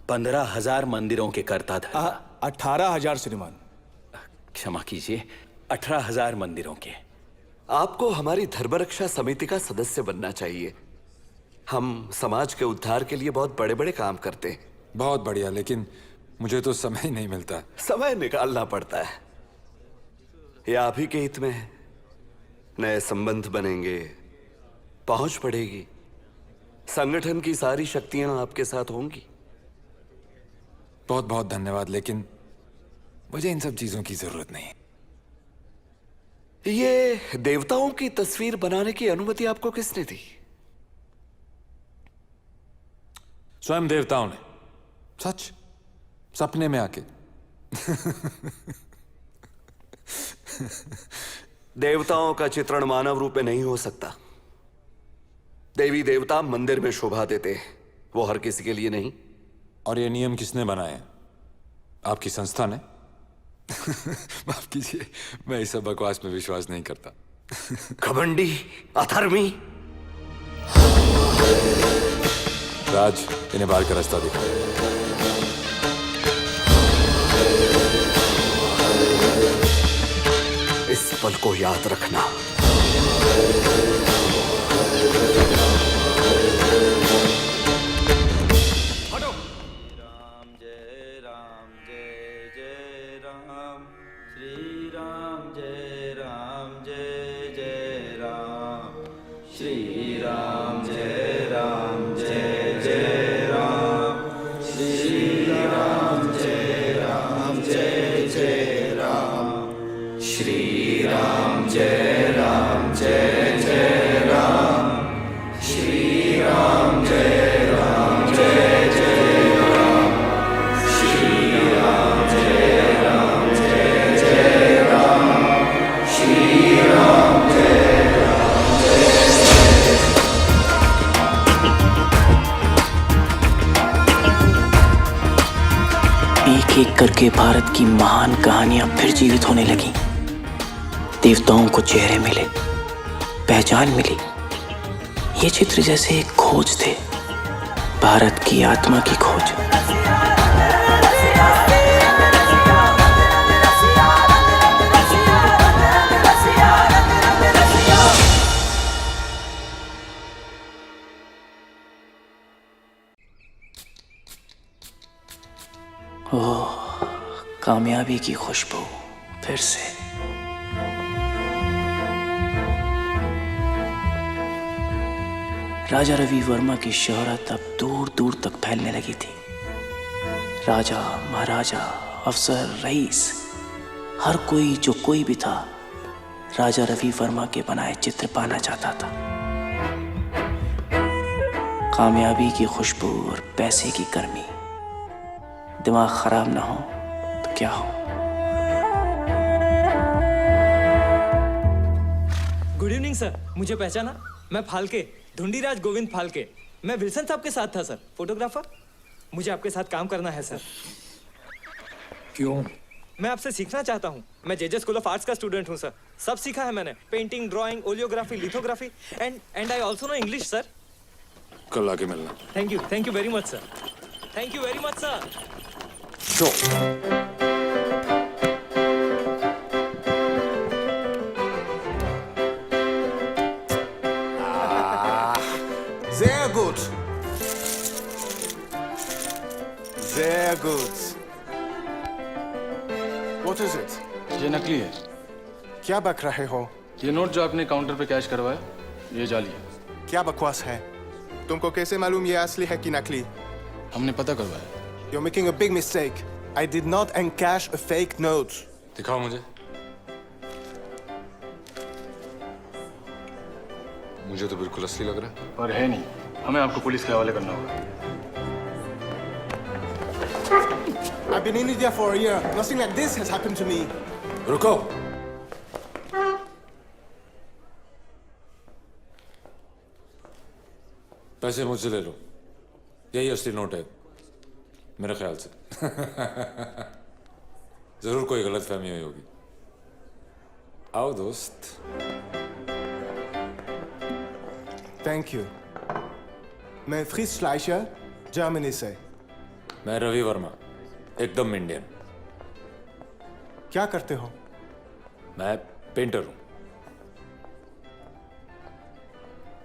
15,000 मंदिरों के कर्ता धर्म। 18,000 श्रीमान। क्षमा कीजिए, 18,000 मंदिरों के। आपको हमारी धर्मरक्षा समिति का सदस्य बनना चाहिए। हम समाज के उद्धार के लिए बहुत बड़े बड़े काम करते हैं। बहुत बढ़िया, लेकिन मुझे तो समय ही नहीं मिलता। समय निकालना पड़ता है। ये आप ही के हित में है। नए संबंध बनेंगे, पहुंच बढ़ेगी, संगठन की सारी शक्तियां आपके साथ होंगी। बहुत बहुत धन्यवाद, लेकिन मुझे इन सब चीजों की जरूरत नहीं। ये देवताओं की तस्वीर बनाने की अनुमति आपको किसने दी? स्वयं देवताओं ने। सच, सपने में आके। देवताओं का चित्रण मानव रूप में नहीं हो सकता। देवी देवता मंदिर में शोभा देते हैं, वो हर किसी के लिए नहीं। और ये नियम किसने बनाए हैं? आपकी संस्था ने? माफ कीजिए, मैं इस सब बकवास में विश्वास नहीं करता। घमंडी, अधर्मी। राज, इन्हें बाहर का रास्ता दिखा। इस पल को याद रखना। एक एक करके भारत की महान कहानियां फिर जीवित होने लगी। देवताओं को चेहरे मिले, पहचान मिली। ये चित्र जैसे एक खोज थे, भारत की आत्मा की खोज। ओह, कामयाबी की खुशबू फिर से। राजा रवि वर्मा की शोहरत अब दूर दूर तक फैलने लगी थी। राजा, महाराजा, अफसर, रईस, हर कोई जो कोई भी था, राजा रवि वर्मा के बनाए चित्र पाना चाहता था। कामयाबी की खुशबू और पैसे की गर्मी। दिमाग खराब ना हो तो क्या हो। गुड इवनिंग सर, मुझे पहचाना? मैं फाल्के, ढूंढीराज गोविंद फाल्के। मैं विल्सन साहब के साथ था सर, फोटोग्राफर। मुझे आपके साथ काम करना है सर। क्यों? मैं आपसे सीखना चाहता हूँ। मैं जेजे स्कूल ऑफ आर्ट्स का स्टूडेंट हूँ सर। सब सीखा है मैंने, painting, drawing, oleography, lithography and I also know English sir. कल आके मिलना। Thank you very much sir. Thank you very much sir. Sehr gut. Sehr gut. What is it? ये नकली है। क्या बक रहे हो? ये नोट जो आपने काउंटर पे कैश करवाया, ये जाली है। क्या बकवास है? तुमको कैसे मालूम ये असली है कि नकली? हमने पता करवाया। You're making a big mistake. I did not encash a fake note. दिखाओ मुझे। मुझे तो बिल्कुल असली लग रहा है। पर है नहीं, हमें आपको पुलिस के हवाले करना होगा। I've been in India for a year. Nothing like this has happened to me. रुको। पैसे मुझसे ले लो, यही असली नोट है मेरे ख्याल से। जरूर कोई गलतफहमी हुई होगी। आओ दोस्त। Thank you. मैं फ्रिस श्लाइशर, जर्मनी से। मैं रवि वर्मा, एकदम इंडियन। क्या करते हो? मैं पेंटर हूं।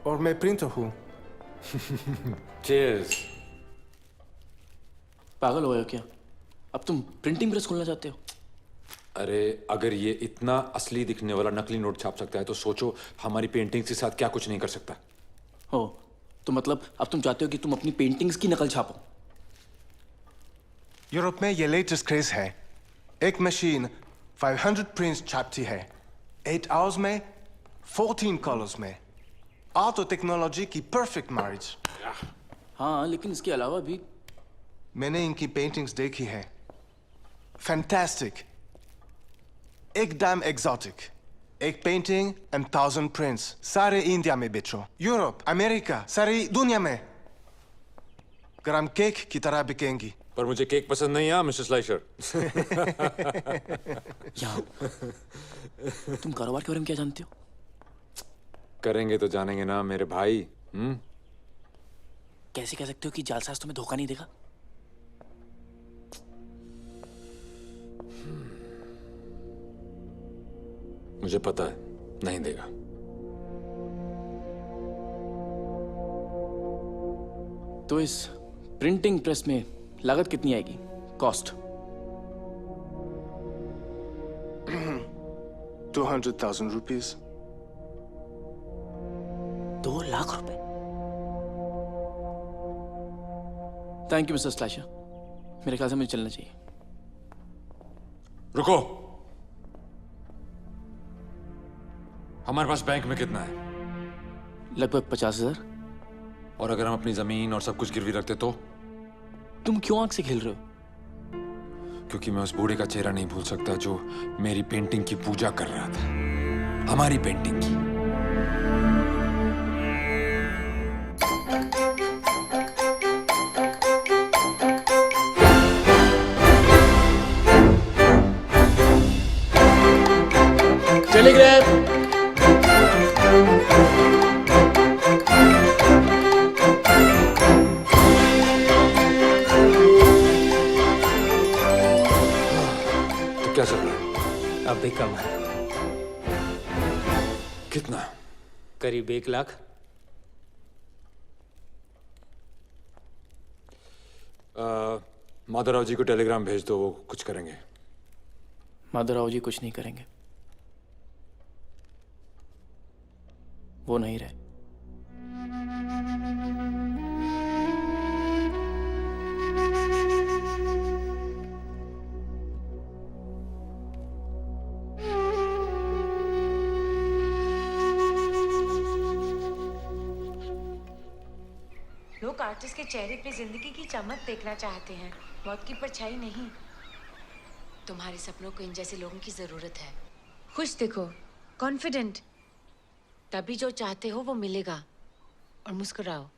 और मैं प्रिंटर हूं। Cheers. पागल हो गए हो क्या? अब तुम प्रिंटिंग प्रेस खोलना चाहते हो? अरे अगर ये इतना असली दिखने वाला नकली नोट छाप सकता है तो सोचो हमारी पेंटिंग्स के साथ क्या कुछ नहीं कर सकता। हो तो मतलब अब तुम चाहते हो कि तुम अपनी पेंटिंग्स की नकल छापो? यूरोप में ये लेटेस्ट क्रेज है। एक मशीन 500 प्रिंट्स छापती है 8 आवर्स में 14 कलर्स में। आर्ट और टेक्नोलॉजी की परफेक्ट मैरिज। हाँ, लेकिन इसके अलावा भी मैंने इनकी पेंटिंग्स देखी है। फैंटास्टिक, एकदम एक्सोटिक। एक पेंटिंग एंड 1000 प्रिंट्स, सारे इंडिया में बेचो। यूरोप, अमेरिका, सारी दुनिया में ग्राम केक की तरह बिकेंगी। पर मुझे केक पसंद नहीं है मिस्टर स्लाइशर। तुम कारोबार के बारे में क्या जानते हो? करेंगे तो जानेंगे ना मेरे भाई। कैसे कह सकते हो कि जालसाज तुम्हें धोखा नहीं देगा? मुझे पता है नहीं देगा। तो इस प्रिंटिंग प्रेस में लागत कितनी आएगी? Cost 200,000 rupees. 2 लाख रुपए? थैंक यू मिस्टर स्लैशर, मेरे ख्याल से मुझे चलना चाहिए। रुको, हमारे पास बैंक में कितना है? लगभग 50,000। और अगर हम अपनी जमीन और सब कुछ गिरवी रखते तो? तुम क्यों आंख से खेल रहे हो? क्योंकि मैं उस बूढ़े का चेहरा नहीं भूल सकता जो मेरी पेंटिंग की पूजा कर रहा था, हमारी पेंटिंग की। टेलीग्राम। तो क्या चल रहा है? अब भी कम है। कितना? करीब 1 लाख। माधवराव जी को टेलीग्राम भेज दो, वो कुछ करेंगे। माधवराव जी कुछ नहीं करेंगे, वो नहीं रहे। लोग आर्टिस्ट के चेहरे पे जिंदगी की चमक देखना चाहते हैं, मौत की परछाई नहीं। तुम्हारे सपनों को इन जैसे लोगों की जरूरत है। खुश दिखो, कॉन्फिडेंट, तभी जो चाहते हो वो मिलेगा। और मुस्कुराओ,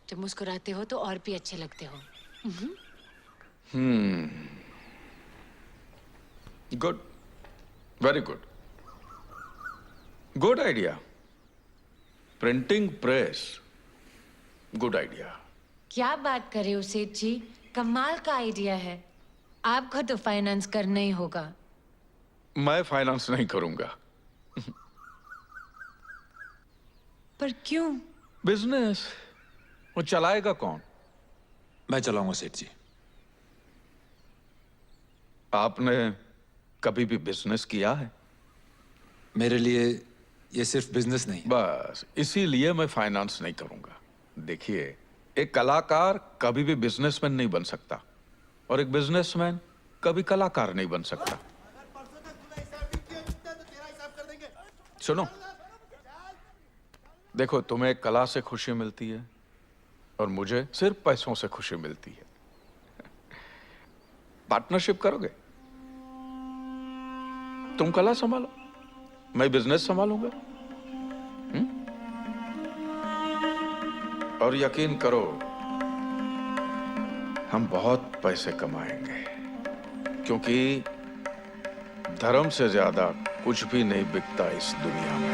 जब मुस्कुराते हो तो और भी अच्छे लगते हो। Good, very good, good idea. Printing press, good idea. क्या बात करे हो सेठ जी, कमाल का आइडिया है। आपको तो फाइनेंस करना ही होगा। मैं फाइनेंस नहीं करूंगा। पर क्यों? बिजनेस वो चलाएगा कौन? मैं चलाऊंगा सेठ जी। आपने कभी भी बिजनेस किया है? मेरे लिए ये सिर्फ बिजनेस नहीं। बस इसीलिए मैं फाइनेंस नहीं करूंगा। देखिए, एक कलाकार कभी भी बिजनेसमैन नहीं बन सकता और एक बिजनेसमैन कभी कलाकार नहीं बन सकता। सुनो, देखो, तुम्हें कला से खुशी मिलती है और मुझे सिर्फ पैसों से खुशी मिलती है। पार्टनरशिप करोगे? तुम कला संभालो, मैं बिजनेस संभालूंगा। और यकीन करो, हम बहुत पैसे कमाएंगे, क्योंकि धर्म से ज्यादा कुछ भी नहीं बिकता इस दुनिया में।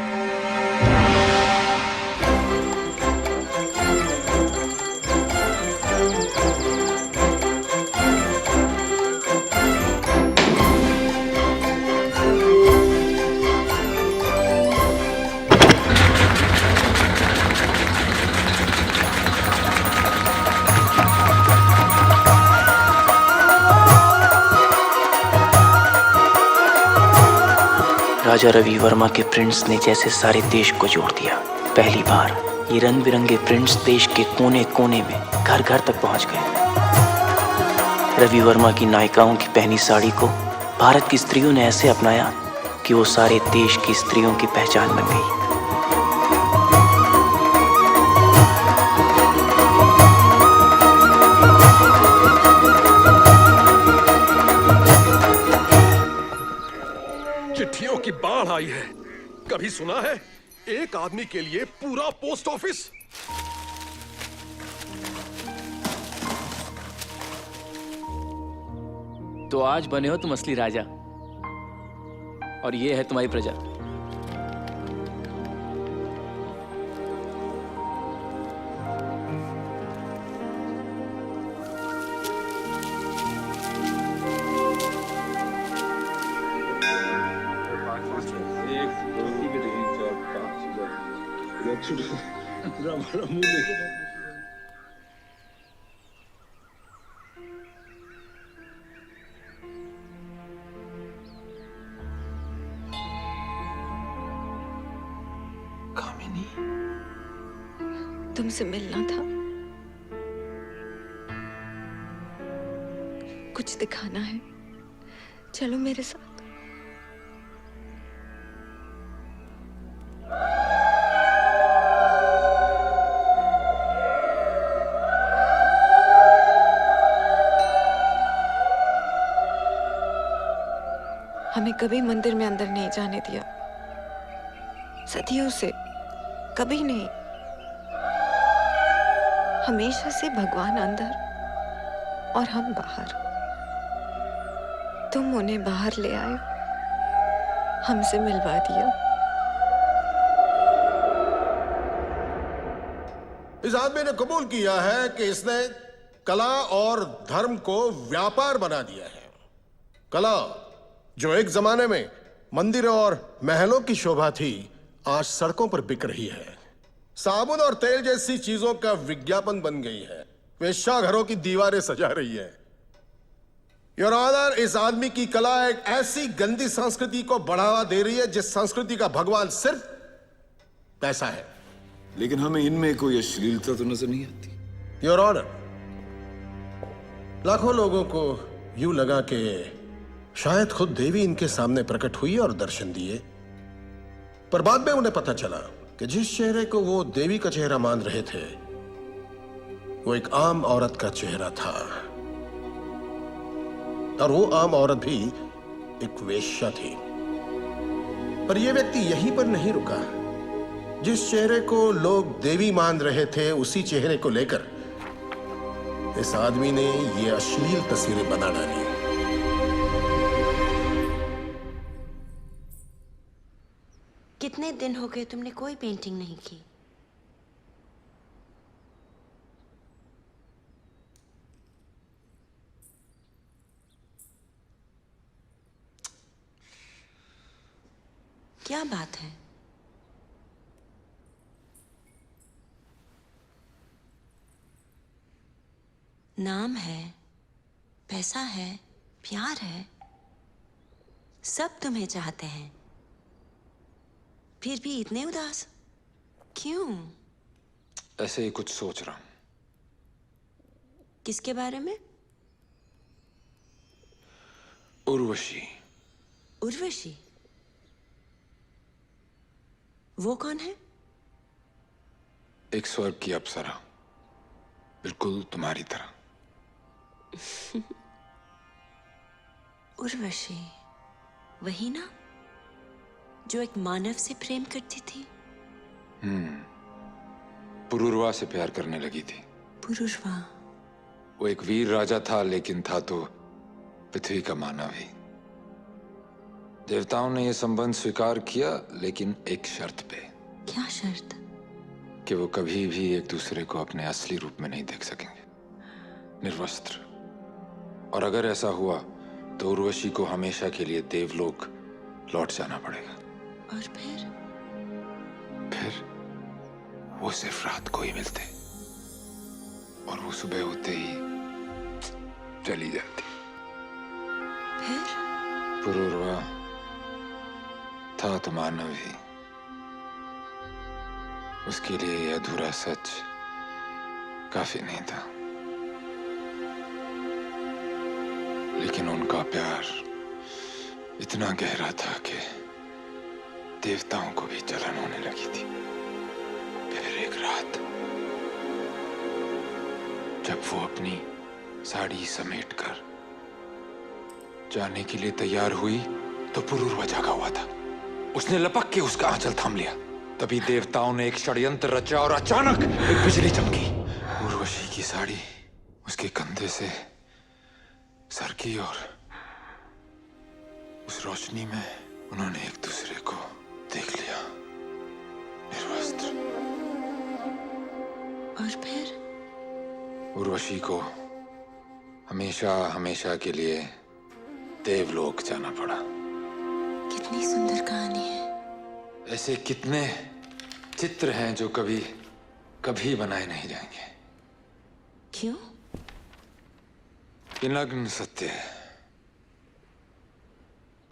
राजा रवि वर्मा के प्रिंट्स ने जैसे सारे देश को जोड़ दिया। पहली बार ये रंग बिरंगे प्रिंट्स देश के कोने कोने में घर घर तक पहुंच गए। रवि वर्मा की नायिकाओं की पहनी साड़ी को भारत की स्त्रियों ने ऐसे अपनाया कि वो सारे देश की स्त्रियों की पहचान बन गई। चिट्ठियों की बाढ़ आई है। कभी सुना है एक आदमी के लिए पूरा पोस्ट ऑफिस? तो आज बने हो तुम असली राजा, और ये है तुम्हारी प्रजा। तुमसे मिलना था, कुछ दिखाना है, चलो मेरे साथ। हमें कभी मंदिर में अंदर नहीं जाने दिया, सदियों से कभी नहीं। हमेशा से भगवान अंदर और हम बाहर। तुम उन्हें बाहर ले आए, हमसे मिलवा दिया। इस आदमी ने कबूल किया है कि इसने कला और धर्म को व्यापार बना दिया है। कला जो एक जमाने में मंदिरों और महलों की शोभा थी, आज सड़कों पर बिक रही है। साबुन और तेल जैसी चीजों का विज्ञापन बन गई है। वेश्याघरों की दीवारें सजा रही है। योर ऑनर, इस आदमी की कला एक ऐसी गंदी संस्कृति को बढ़ावा दे रही है जिस संस्कृति का भगवान सिर्फ पैसा है। लेकिन हमें इनमें कोई अश्लीलता तो नजर नहीं आती। योर ऑनर, लाखों लोगों को यूं लगा कि शायद खुद देवी इनके सामने प्रकट हुई और दर्शन दिए, पर बाद में उन्हें पता चला कि जिस चेहरे को वो देवी का चेहरा मान रहे थे, वो एक आम औरत का चेहरा था। और वो आम औरत भी एक वेश्या थी। पर यह व्यक्ति यहीं पर नहीं रुका। जिस चेहरे को लोग देवी मान रहे थे, उसी चेहरे को लेकर इस आदमी ने ये अश्लील तस्वीरें बना डाली। कितने दिन हो गए तुमने कोई पेंटिंग नहीं की? क्या बात है? नाम है, पैसा है, प्यार है, सब तुम्हें चाहते हैं, फिर भी इतने उदास क्यों? ऐसे ही कुछ सोच रहा हूं। किसके बारे में? उर्वशी। उर्वशी? वो कौन है? एक स्वर्ग की अप्सरा, बिल्कुल तुम्हारी तरह। उर्वशी वही ना जो एक मानव से प्रेम करती थी? पुरुरवा से प्यार करने लगी थी। पुरुरवा? वो एक वीर राजा था, लेकिन था तो पृथ्वी का मानव ही। देवताओं ने यह संबंध स्वीकार किया, लेकिन एक शर्त पे। क्या शर्त? कि वो कभी भी एक दूसरे को अपने असली रूप में नहीं देख सकेंगे, निर्वस्त्र। और अगर ऐसा हुआ तो उर्वशी को हमेशा के लिए देवलोक लौट जाना पड़ेगा। और फिर वो सिर्फ रात को ही मिलते, और वो सुबह होते ही चली जाती। फिर? पुरुरवा था तो मानव ही। उसके लिए यह अधूरा सच काफी नहीं था, लेकिन उनका प्यार इतना गहरा था कि देवताओं को भी जलन होने लगी थी। फिर एक रात जब वो अपनी साड़ी समेटकर जाने के लिए तैयार हुई तो पुरुरवा जागा हुआ था। उसने लपक के उसका आंचल थाम लिया। तभी देवताओं ने एक षड्यंत्र रचा और अचानक एक बिजली चमकी। उर्वशी की साड़ी उसके कंधे से सरकी और उस रोशनी में उन्होंने एक दूसरे को देख लिया, निर्वस्त्र। और फिर? उर्वशी को हमेशा हमेशा के लिए देवलोक जाना पड़ा। कितनी सुंदर कहानी है। ऐसे कितने चित्र हैं जो कभी कभी बनाए नहीं जाएंगे। क्यों? ये नग्न सत्य है।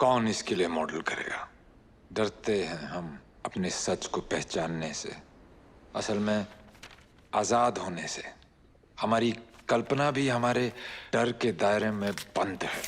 कौन इसके लिए मॉडल करेगा? डरते हैं हम अपने सच को पहचानने से, असल में आजाद होने से। हमारी कल्पना भी हमारे डर के दायरे में बंद है।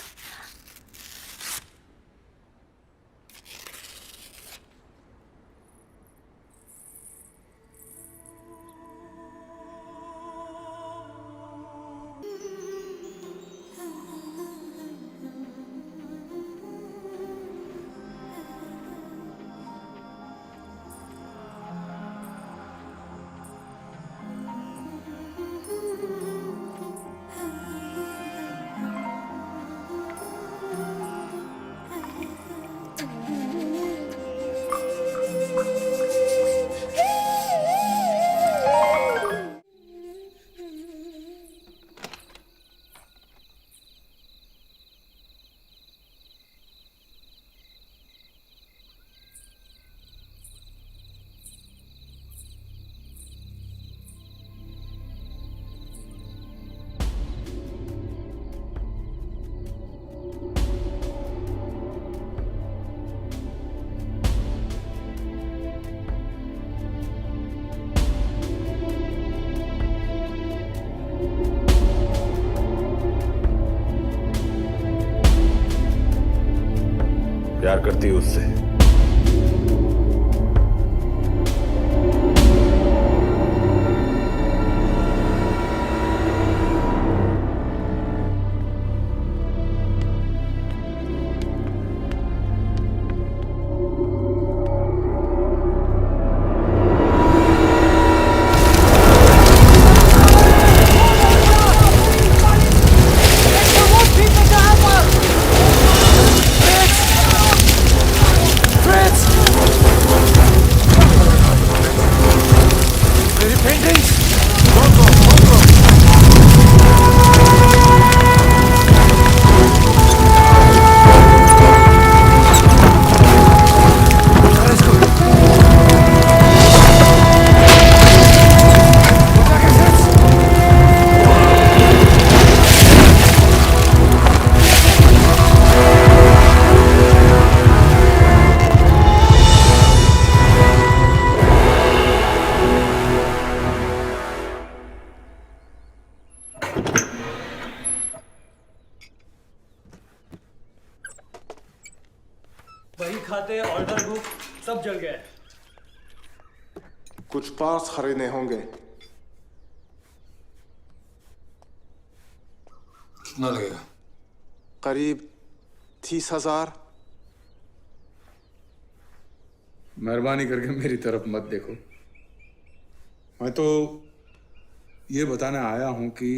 प्यार करती है उससे। खाते, ऑर्डर बुक सब जल गए। कुछ पार्ट्स खरीदने होंगे। कितना लगेगा? करीब 30,000। मेहरबानी करके मेरी तरफ मत देखो। मैं तो ये बताने आया हूं कि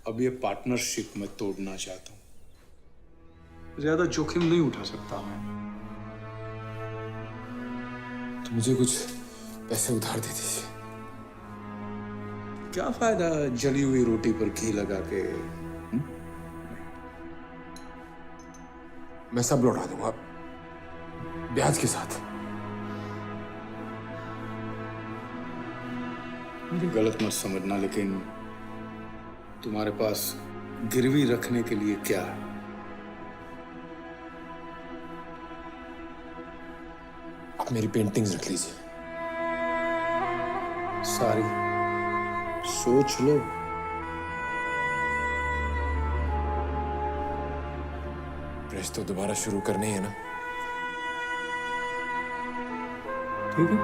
अब ये पार्टनरशिप मैं तोड़ना चाहता हूं। ज्यादा जोखिम नहीं उठा सकता मैं। तो मुझे कुछ पैसे उधार दे दीजिए। क्या फायदा जली हुई रोटी पर घी लगा के? मैं सब लौटा दूंगा, ब्याज के साथ। मुझे गलत मत समझना, लेकिन तुम्हारे पास गिरवी रखने के लिए क्या है? आप मेरी पेंटिंग्स रख लीजिए। सारी सोच लो। प्रेस तो दोबारा शुरू करनी है ना? ठीक है।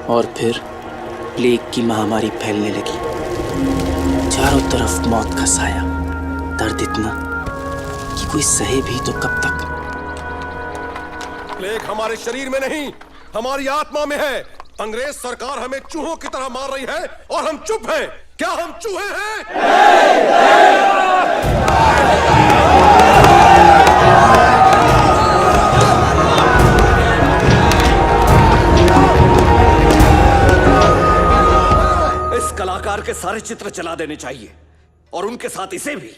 और फिर प्लेग की महामारी फैलने लगी। चारों तरफ मौत का साया, दर्द इतना कि कोई सहे भी तो कब तक। प्लेग हमारे शरीर में नहीं, हमारी आत्मा में है। अंग्रेज सरकार हमें चूहों की तरह मार रही है और हम चुप हैं। क्या हम चूहे हैं? इस कलाकार के सारे चित्र जला देने चाहिए और उनके साथ इसे भी।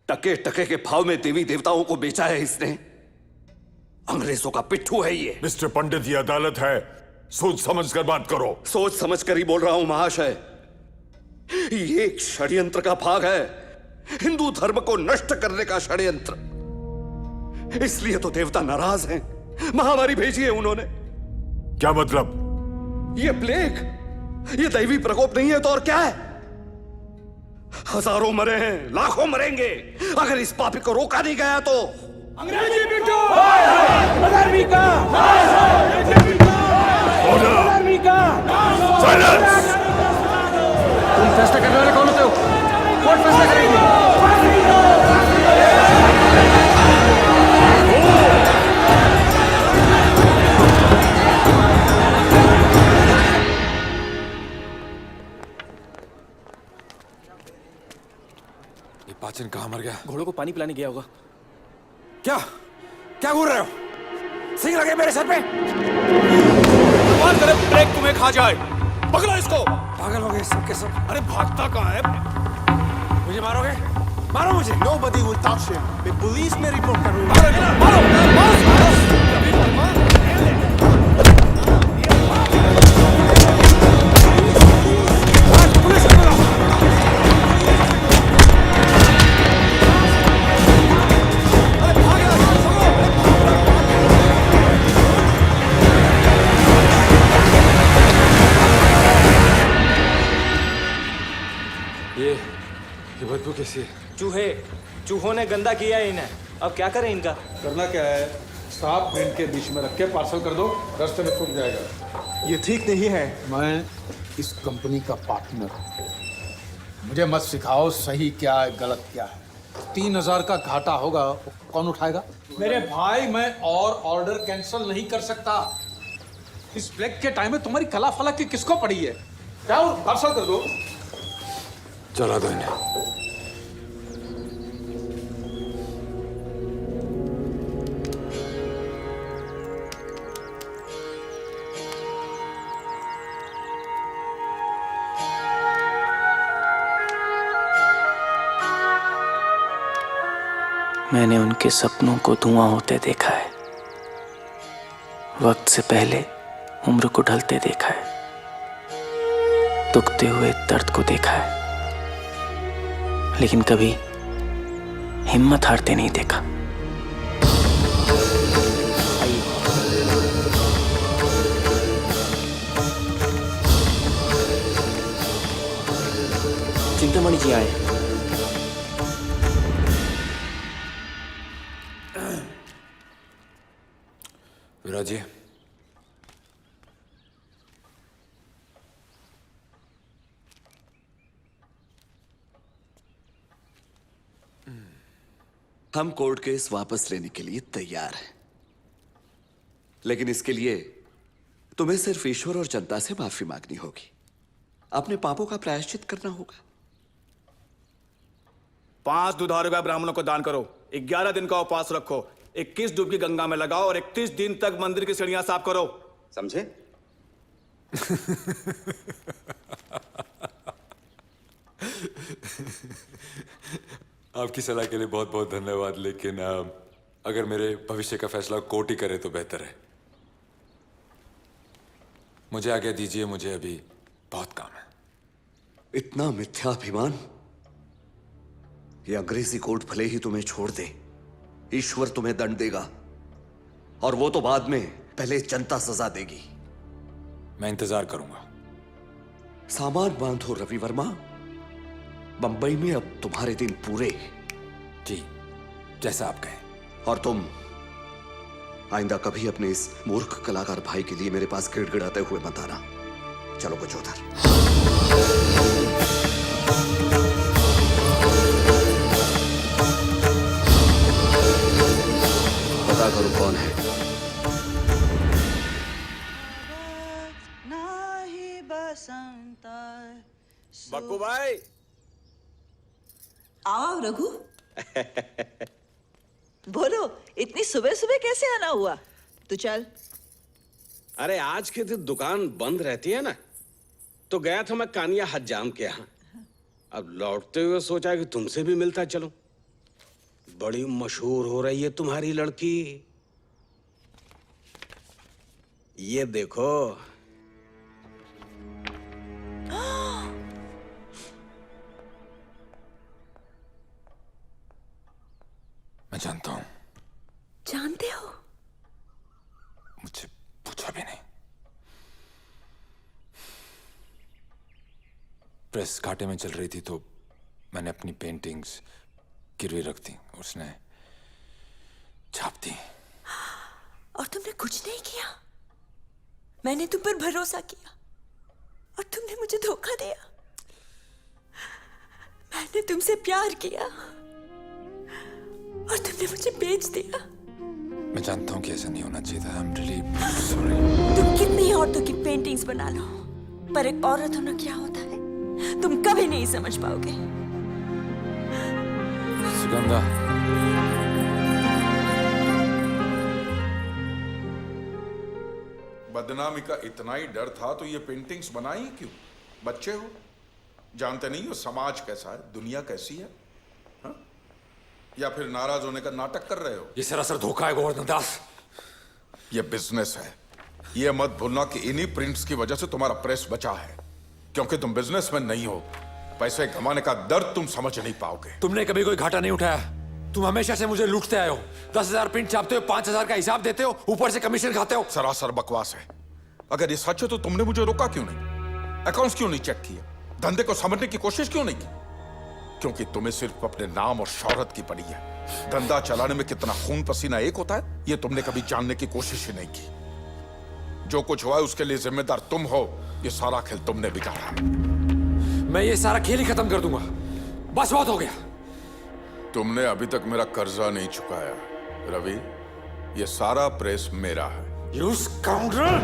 टके टके के भाव में देवी देवताओं को बेचा है इसने। अंग्रेजों का पिट्ठू है ये। मिस्टर पंडित, ये अदालत है, सोच समझ कर बात करो। सोच समझ कर ही बोल रहा हूं महाशय। ये एक षड्यंत्र का भाग है, हिंदू धर्म को नष्ट करने का षड्यंत्र। इसलिए तो देवता नाराज हैं। महामारी भेजी है उन्होंने। क्या मतलब? ये प्लेग, ये दैवी प्रकोप नहीं है तो और क्या है? हजारों मरे हैं, लाखों मरेंगे अगर इस पापी को रोका नहीं गया तो। अंग्रेजी बिट्टू! अधर्मी का! अधर्मी का! तुम फैसला करने वाले कौन होते हो? कौन फैसला करेंगे? ये पाचन कहाँ मर गया? घोड़ों को पानी पिलाने गया होगा। क्या क्या घूर रहे हो? सिंह लगे मेरे सर पे? भगवान करे प्लेग तुम्हें खा जाए। पकड़ो इसको। पागल हो गए सब के सब। अरे भागता कहाँ है? मुझे मारोगे? मारो मुझे। Nobody will touch him. मैं पुलिस में रिपोर्ट करूंगा। ये बदबू कैसी है? चूहों ने गंदा किया है इन्हें। अब क्या करें इनका? करना क्या है? 7 मिनट के बीच में रख के पार्सल कर दो, रास्ते में फूट जाएगा। ये ठीक नहीं है। मैं इस कंपनी का पार्टनर हूं। मुझे मत सिखाओ सही क्या है गलत क्या है। 3000 का घाटा होगा, कौन उठाएगा? मेरे भाई, मैं और ऑर्डर कैंसिल नहीं कर सकता। इस प्लेग के टाइम में तुम्हारी कला फलक की किसको पड़ी है? क्या पार्सल कर दो। चला दो इन्हें। मैंने उनके सपनों को धुआं होते देखा है, वक्त से पहले उम्र को ढलते देखा है, दुखते हुए दर्द को देखा है, लेकिन कभी हिम्मत हारते नहीं देखा। चिंतामणि जी आए। हम कोर्ट केस वापस लेने के लिए तैयार हैं, लेकिन इसके लिए तुम्हें सिर्फ ईश्वर और जनता से माफी मांगनी होगी। अपने पापों का प्रायश्चित करना होगा। 5 दुधारू ब्राह्मणों को दान करो, 11 दिन का उपवास रखो, 21 डुबकी गंगा में लगाओ और 31 दिन तक मंदिर की सीढ़ियां साफ करो। समझे? आपकी सलाह के लिए बहुत बहुत धन्यवाद, लेकिन अगर मेरे भविष्य का फैसला कोर्ट ही करे तो बेहतर है। मुझे आज्ञा दीजिए, मुझे अभी बहुत काम है। इतना मिथ्याभिमान? ये अंग्रेजी कोर्ट भले ही तुम्हें छोड़ दे, ईश्वर तुम्हें दंड देगा, और वो तो बाद में, पहले जनता सजा देगी। मैं इंतजार करूंगा। सामान बांधो रवि वर्मा, बंबई में अब तुम्हारे दिन पूरे। जी, जैसा आप कहें। और तुम आइंदा कभी अपने इस मूर्ख कलाकार भाई के लिए मेरे पास गिड़गिड़ाते हुए मत आना। चलो कुछ उधर। पता करो कौन है। बक्कू भाई। आओ रघु। बोलो, इतनी सुबह सुबह कैसे आना हुआ? तो चल। अरे आज के दिन दुकान बंद रहती है ना, तो गया था मैं कानिया हज्जाम के यहाँ। अब लौटते हुए सोचा कि तुमसे भी मिलता चलो। बड़ी मशहूर हो रही है तुम्हारी लड़की। ये देखो। मैं जानता हूं। जानते हो? मुझसे पूछा भी नहीं। प्रेस घाटे में चल रही थी तो मैंने अपनी पेंटिंग्स गिरवी रख दी, उसने छाप दी। और तुमने कुछ नहीं किया? मैंने तुम पर भरोसा किया और तुमने मुझे धोखा दिया। मैंने तुमसे प्यार किया और तुमने मुझे बेच दिया। मैं जानता हूं कि ऐसा नहीं होना चाहिए था। I'm really sorry। तुम कितनी औरतों की पेंटिंग्स बना लो, पर एक औरत होना क्या होता है तुम कभी नहीं समझ पाओगे। सुगंधा, बदनामी का इतना ही डर था तो ये पेंटिंग्स बनाई क्यों? बच्चे हो, जानते नहीं हो समाज कैसा है, दुनिया कैसी है, हा? या फिर नाराज होने का नाटक कर रहे हो? ये सरासर धोखा है गोवर्धन दास। ये बिजनेस है। ये मत भूलना कि इन्हीं प्रिंट्स की वजह से तुम्हारा प्रेस बचा है, क्योंकि तुम बिजनेसमैन नहीं हो। पैसे कमाने का दर्द तुम समझ नहीं पाओगे। तुमने कभी कोई घाटा नहीं उठाया। तुम हमेशा से मुझे लूटते आए हो। 10,000 प्रिंट छापते हो, 5,000 का हिसाब देते हो, ऊपर से कमीशन खाते हो। सरासर बकवास है। अगर ये सच है तो तुमने मुझे रोका क्यों नहीं? अकाउंट्स क्यों नहीं चेक किए? धंधे को समझने की कोशिश क्यों नहीं की? क्योंकि तुम्हें सिर्फ अपने नाम और शोहरत की पड़ी है। धंधा चलाने में कितना खून पसीना एक होता है, ये तुमने कभी जानने की कोशिश ही नहीं की। जो कुछ हुआ है उसके लिए जिम्मेदार तुम हो। ये सारा खेल तुमने बिगाड़ा। मैं ये सारा खेल ही खत्म कर दूंगा। बस बहुत हो गया। तुमने अभी तक मेरा कर्जा नहीं चुकाया रवि। ये सारा प्रेस मेरा है। You scoundrel!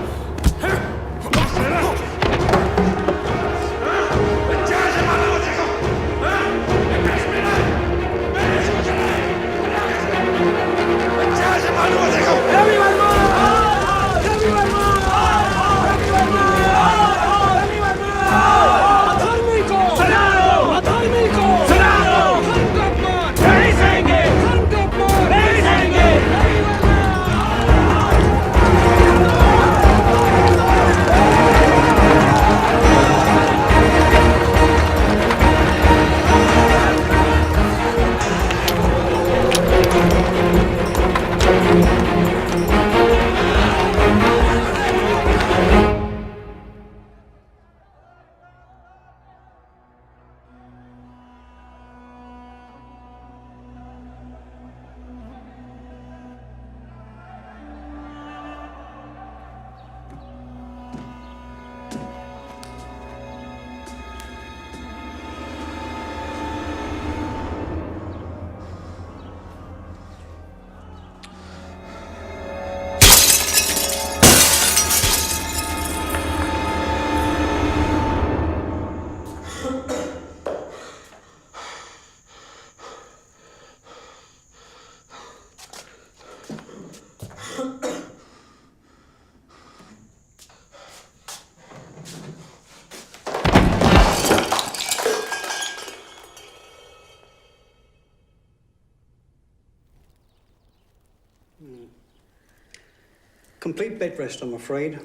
Complete bed rest, I'm afraid.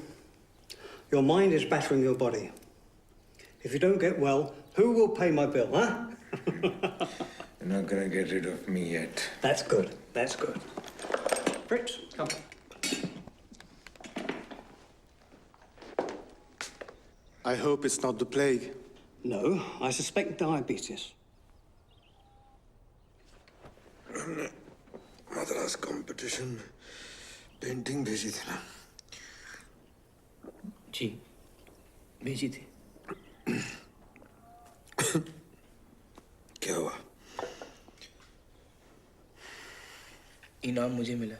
Your mind is battering your body. If you don't get well, who will pay my bill, huh? You're not gonna get rid of me yet. That's good. That's good. Fritz, come. I hope it's not the plague. No, I suspect diabetes. हमने Madras competition में painting भेजी थी ना? जी, भेजी थी। क्या हुआ? इनाम मुझे मिला।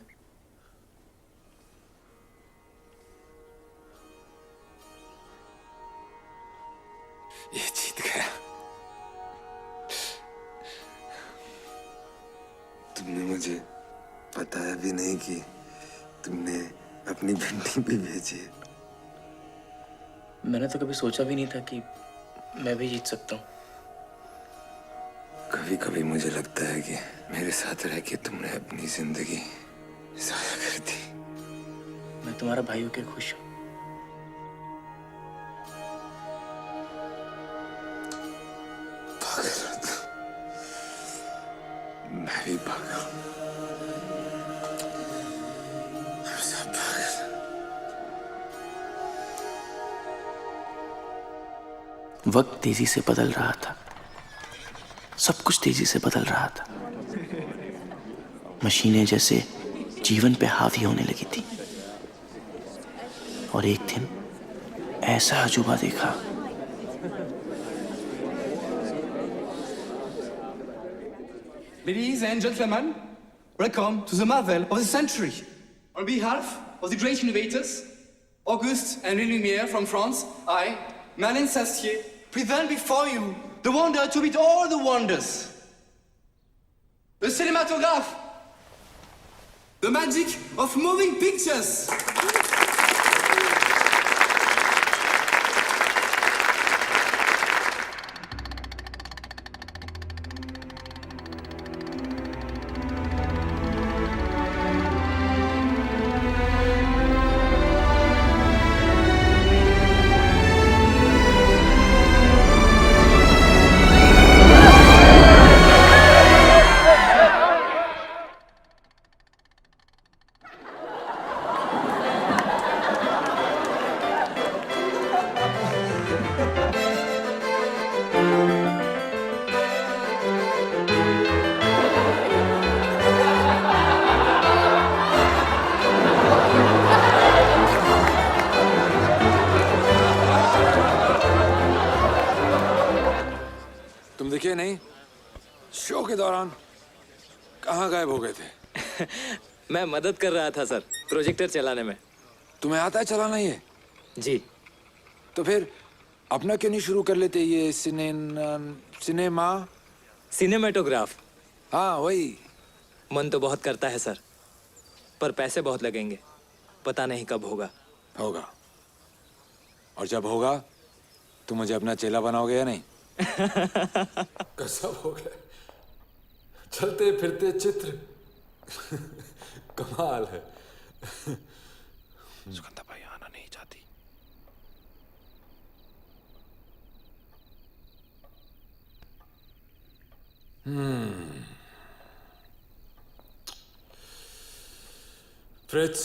ये जीत गया। तुमने मुझे बताया भी नहीं कि तुमने अपनी पेंटिंग भी भेजी है। मैंने तो कभी सोचा भी नहीं था कि मैं भी जीत सकता हूँ। कभी कभी मुझे लगता है कि मेरे साथ रह के तुमने अपनी जिंदगी जाया कर दी। मैं तुम्हारा भाई होकर खुश हूँ। पागल हो तुम। मैं भी पागल हूँ। हम सब पागल हैं। वक्त तेजी से बदल रहा था। सब कुछ तेजी से बदल रहा था। मशीनें जैसे जीवन पे हावी होने लगी थी। और एक दिन ऐसा अजूबा देखा। Ladies and gentlemen, welcome to the marvel of the century. On behalf of the great innovators, Auguste and Louis Lumière from France, I, Malin Sastier, present before you the wonder to beat all the wonders. The cinematograph. The magic of moving pictures. तुम दिखे नहीं? Show के दौरान कहाँ गायब हो गए थे? मैं मदद कर रहा था सर, प्रोजेक्टर चलाने में। तुम्हें आता है चलाना ये? जी। तो फिर अपना क्यों नहीं शुरू कर लेते ये सिनेमा? सिनेमेटोग्राफ। हाँ वही। मन तो बहुत करता है सर, पर पैसे बहुत लगेंगे। पता नहीं कब होगा। होगा। और जब होगा तो मुझे अपना चेला बनाओगे या नहीं? कसम हो गए। चलते फिरते चित्र कमाल है। सुगंधा भाई आना नहीं चाहती। फ्रिट्ज,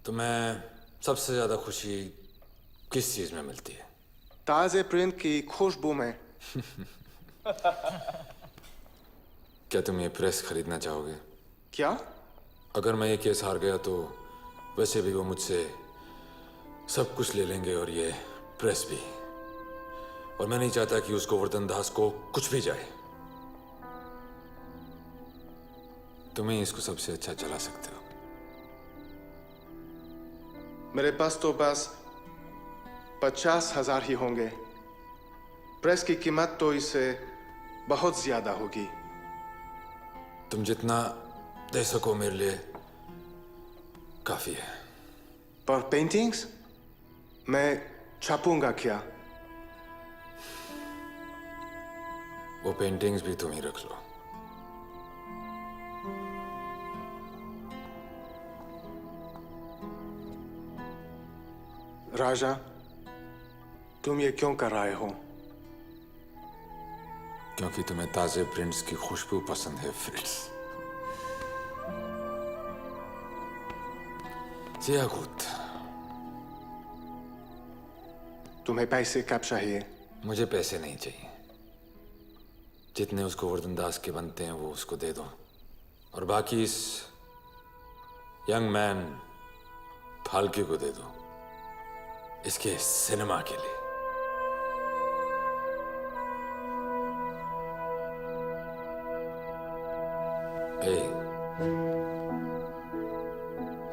तुम्हें सबसे ज्यादा खुशी किस चीज में मिलती है? ताजे प्रिंट की खुशबू में। क्या तुम ये प्रेस खरीदना चाहोगे? क्या? अगर मैं ये केस हार गया तो वैसे भी वो मुझसे सब कुछ ले लेंगे और ये प्रेस भी। और मैं नहीं चाहता कि उस गोवर्धन दास को कुछ भी जाए। तुम ही इसको सबसे अच्छा चला सकते हो। मेरे पास तो बस 50,000 ही होंगे। प्रेस की कीमत तो इससे बहुत ज्यादा होगी। तुम जितना दे सको मेरे लिए काफी है। पर पेंटिंग्स मैं छापूंगा क्या? वो पेंटिंग्स भी तुम ही रख लो। राजा, तुम ये क्यों कर रहे हो? क्योंकि तुम्हें ताजे प्रिंट्स की खुशबू पसंद है फ्रिट्स। Sehr gut। तुम्हें पैसे कब चाहिए? मुझे पैसे नहीं चाहिए। जितने उसको वर्दनदास के बनते हैं वो उसको दे दो, और बाकी इस यंग मैन फाल्के को दे दो, इसके सिनेमा के लिए।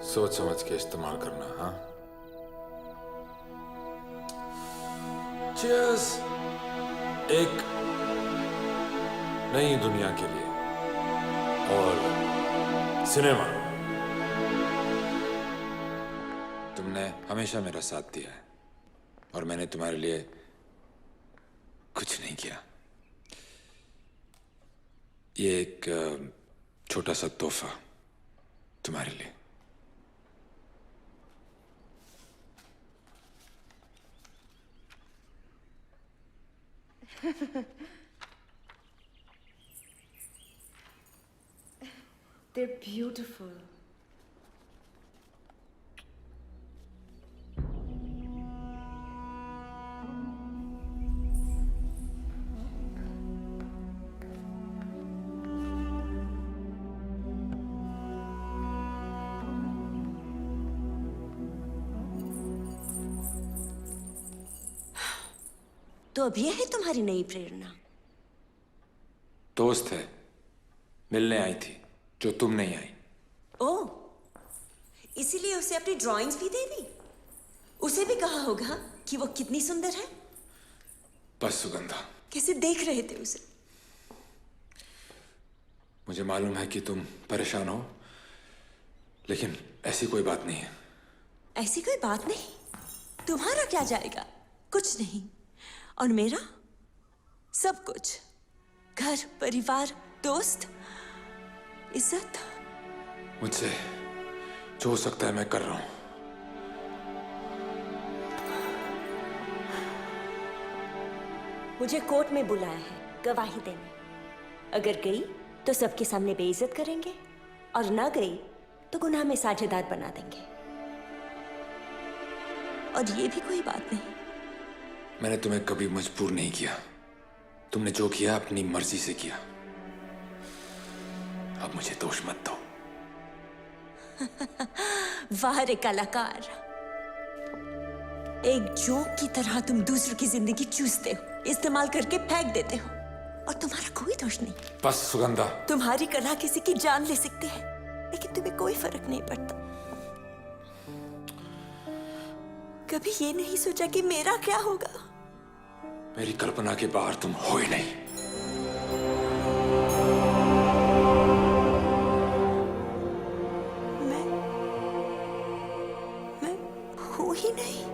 सोच समझ के इस्तेमाल करना। हाँ, चीयर्स एक नई दुनिया के लिए और सिनेमा। तुमने हमेशा मेरा साथ दिया है और मैंने तुम्हारे लिए कुछ नहीं किया। ये एक छोटा सा तोहफा तुम्हारे लिए। They're beautiful. तो अब ये है तुम्हारी नई प्रेरणा? दोस्त है, मिलने आई थी जो तुम नहीं आई। ओह, इसीलिए उसे अपनी ड्राइंग्स भी दे दी? उसे भी कहा होगा कि वो कितनी सुंदर है? बस सुगंधा, कैसे देख रहे थे उसे? मुझे मालूम है कि तुम परेशान हो, लेकिन ऐसी कोई बात नहीं है। ऐसी कोई बात नहीं? तुम्हारा क्या जाएगा? कुछ नहीं। और मेरा सब कुछ, घर, परिवार, दोस्त, इज्जत। मुझसे जो हो सकता है मैं कर रहा हूं। मुझे कोर्ट में बुलाया है गवाही देने। अगर गई तो सबके सामने बेइज्जत करेंगे, और ना गई तो गुनाह में साझेदार बना देंगे। और ये भी कोई बात नहीं। मैंने तुम्हें कभी मजबूर नहीं किया। तुमने जो किया अपनी मर्जी से किया। अब मुझे दोष मत दो। वाह रे कलाकार, एक जोक की तरह तुम दूसरों की जिंदगी चूसते हो, इस्तेमाल करके फेंक देते हो, और तुम्हारा कोई दोष नहीं। बस सुगंधा, तुम्हारी कला किसी की जान ले सकती है, लेकिन तुम्हें कोई फर्क नहीं पड़ता। कभी ये नहीं सोचा कि मेरा क्या होगा? मेरी कल्पना के बाहर तुम हो ही नहीं। मैं हूं ही नहीं।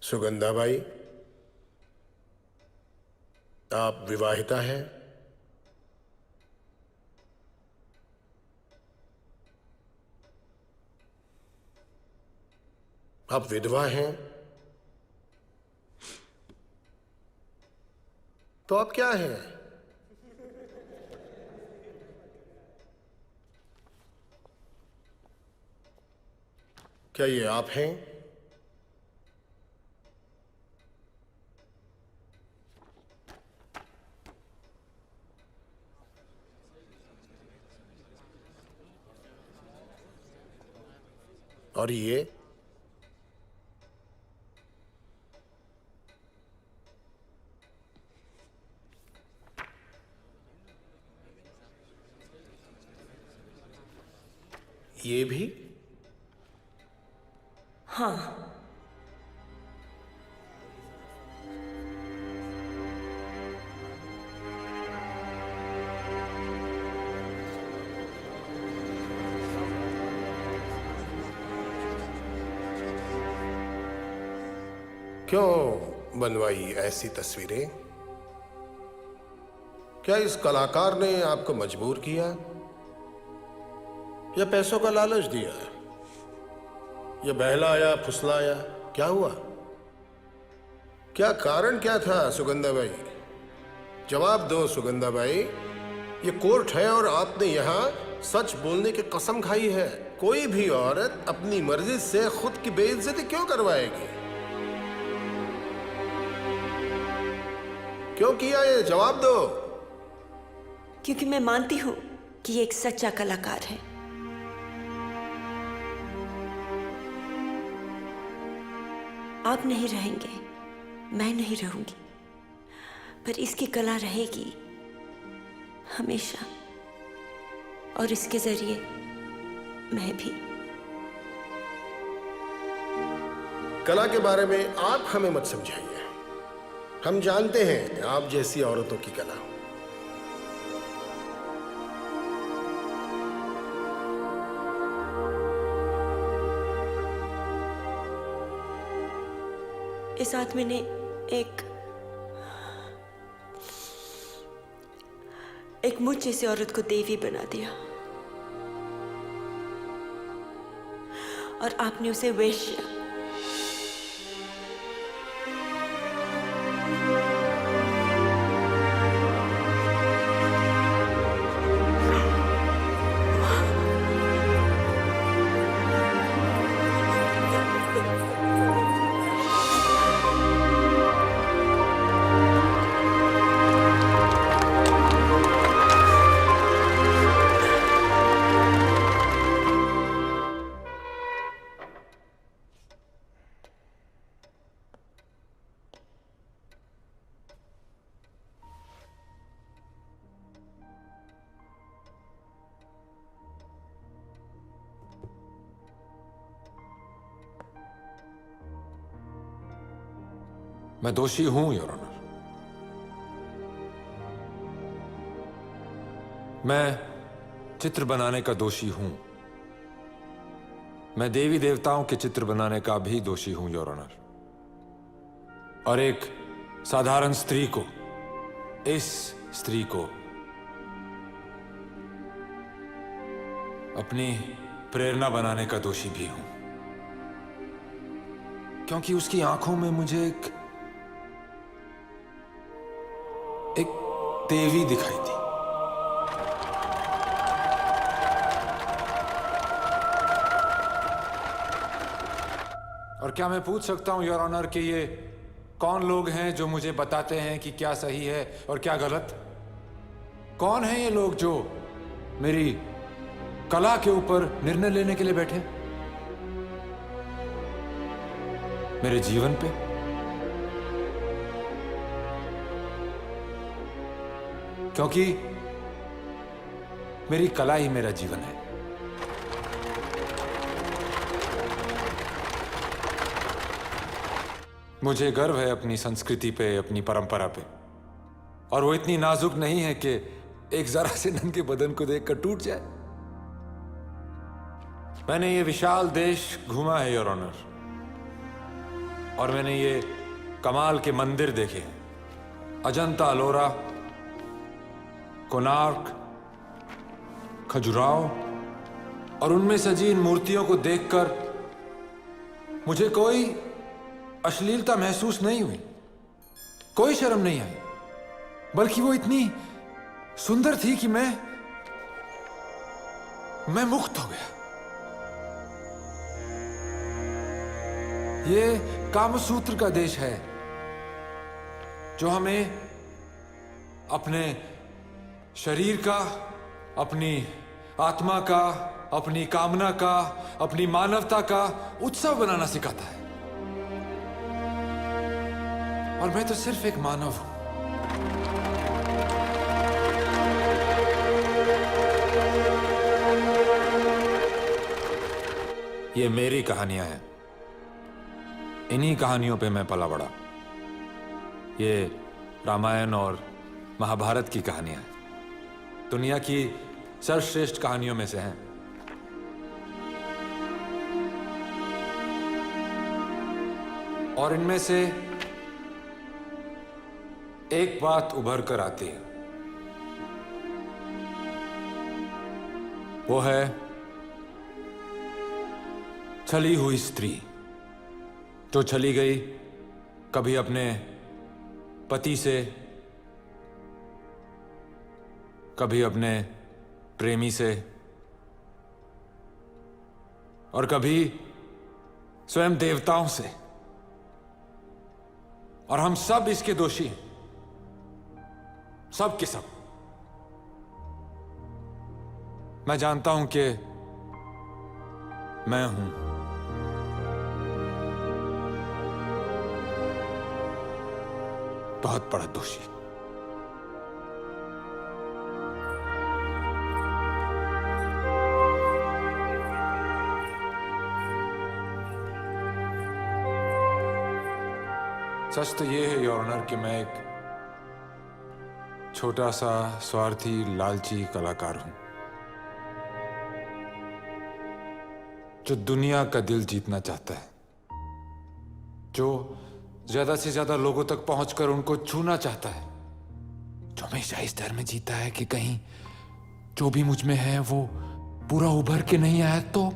सुगंधा बाई, आप विवाहिता हैं? आप विधवा हैं? तो आप क्या हैं? क्या ये आप हैं? और ये ये भी? हाँ। क्यों बनवाई ऐसी तस्वीरें? क्या इस कलाकार ने आपको मजबूर किया या पैसों का लालच दिया या बहलाया फुसलाया? क्या हुआ? क्या कारण क्या था सुगंधा बाई? जवाब दो सुगंधा बाई। ये कोर्ट है और आपने यहां सच बोलने की कसम खाई है। कोई भी औरत अपनी मर्जी से खुद की बेइज्जती क्यों करवाएगी? क्यों किया ये? जवाब दो। क्योंकि मैं मानती हूं कि ये एक सच्चा कलाकार है। आप नहीं रहेंगे, मैं नहीं रहूंगी, पर इसकी कला रहेगी हमेशा, और इसके जरिए मैं भी। कला के बारे में आप हमें मत समझाइए। हम जानते हैं आप जैसी औरतों की कला। इस आदमी ने एक मुझ जैसी औरत को देवी बना दिया, और आपने उसे वेश्या। मैं दोषी हूं योर ऑनर। मैं चित्र बनाने का दोषी हूं। मैं देवी देवताओं के चित्र बनाने का भी दोषी हूं योर ऑनर। और एक साधारण स्त्री को, इस स्त्री को अपनी प्रेरणा बनाने का दोषी भी हूं, क्योंकि उसकी आंखों में मुझे एक देवी दिखाई दी। और क्या मैं पूछ सकता हूं योर ऑनर कि ये कौन लोग हैं जो मुझे बताते हैं कि क्या सही है और क्या गलत? कौन है ये लोग जो मेरी कला के ऊपर निर्णय लेने के लिए बैठे, मेरे जीवन पे? क्योंकि मेरी कला ही मेरा जीवन है। मुझे गर्व है अपनी संस्कृति पे, अपनी परंपरा पे, और वो इतनी नाजुक नहीं है कि एक जरा से नंगे बदन को देखकर टूट जाए। मैंने ये विशाल देश घूमा है योर ऑनर, और मैंने ये कमाल के मंदिर देखे हैं। अजंता अलोरा, कोणार्क, खजुराहो, और उनमें सजी इन मूर्तियों को देखकर मुझे कोई अश्लीलता महसूस नहीं हुई, कोई शर्म नहीं आई, बल्कि वो इतनी सुंदर थी कि मैं मुग्ध हो गया। ये कामसूत्र का देश है जो हमें अपने शरीर का, अपनी आत्मा का, अपनी कामना का, अपनी मानवता का उत्सव बनाना सिखाता है। और मैं तो सिर्फ एक मानव हूं। ये मेरी कहानियां हैं। इन्हीं कहानियों पे मैं पला बड़ा। ये रामायण और महाभारत की कहानियां हैं। दुनिया की सर्वश्रेष्ठ कहानियों में से हैं। और इनमें से एक बात उभर कर आती है, वो है छली हुई स्त्री जो चली गई कभी अपने पति से, कभी अपने प्रेमी से, और कभी स्वयं देवताओं से। और हम सब इसके दोषी हैं, सब के सब। मैं जानता हूं कि मैं हूं बहुत बड़ा दोषी। सच तो ये है योर ऑनर कि मैं एक छोटा सा स्वार्थी लालची कलाकार हूं जो दुनिया का दिल जीतना चाहता है, जो ज्यादा से ज्यादा लोगों तक पहुंचकर उनको छूना चाहता है, जो हमेशा इस डर में जीता है कि कहीं जो भी मुझ में है वो पूरा उभर के नहीं आया तो,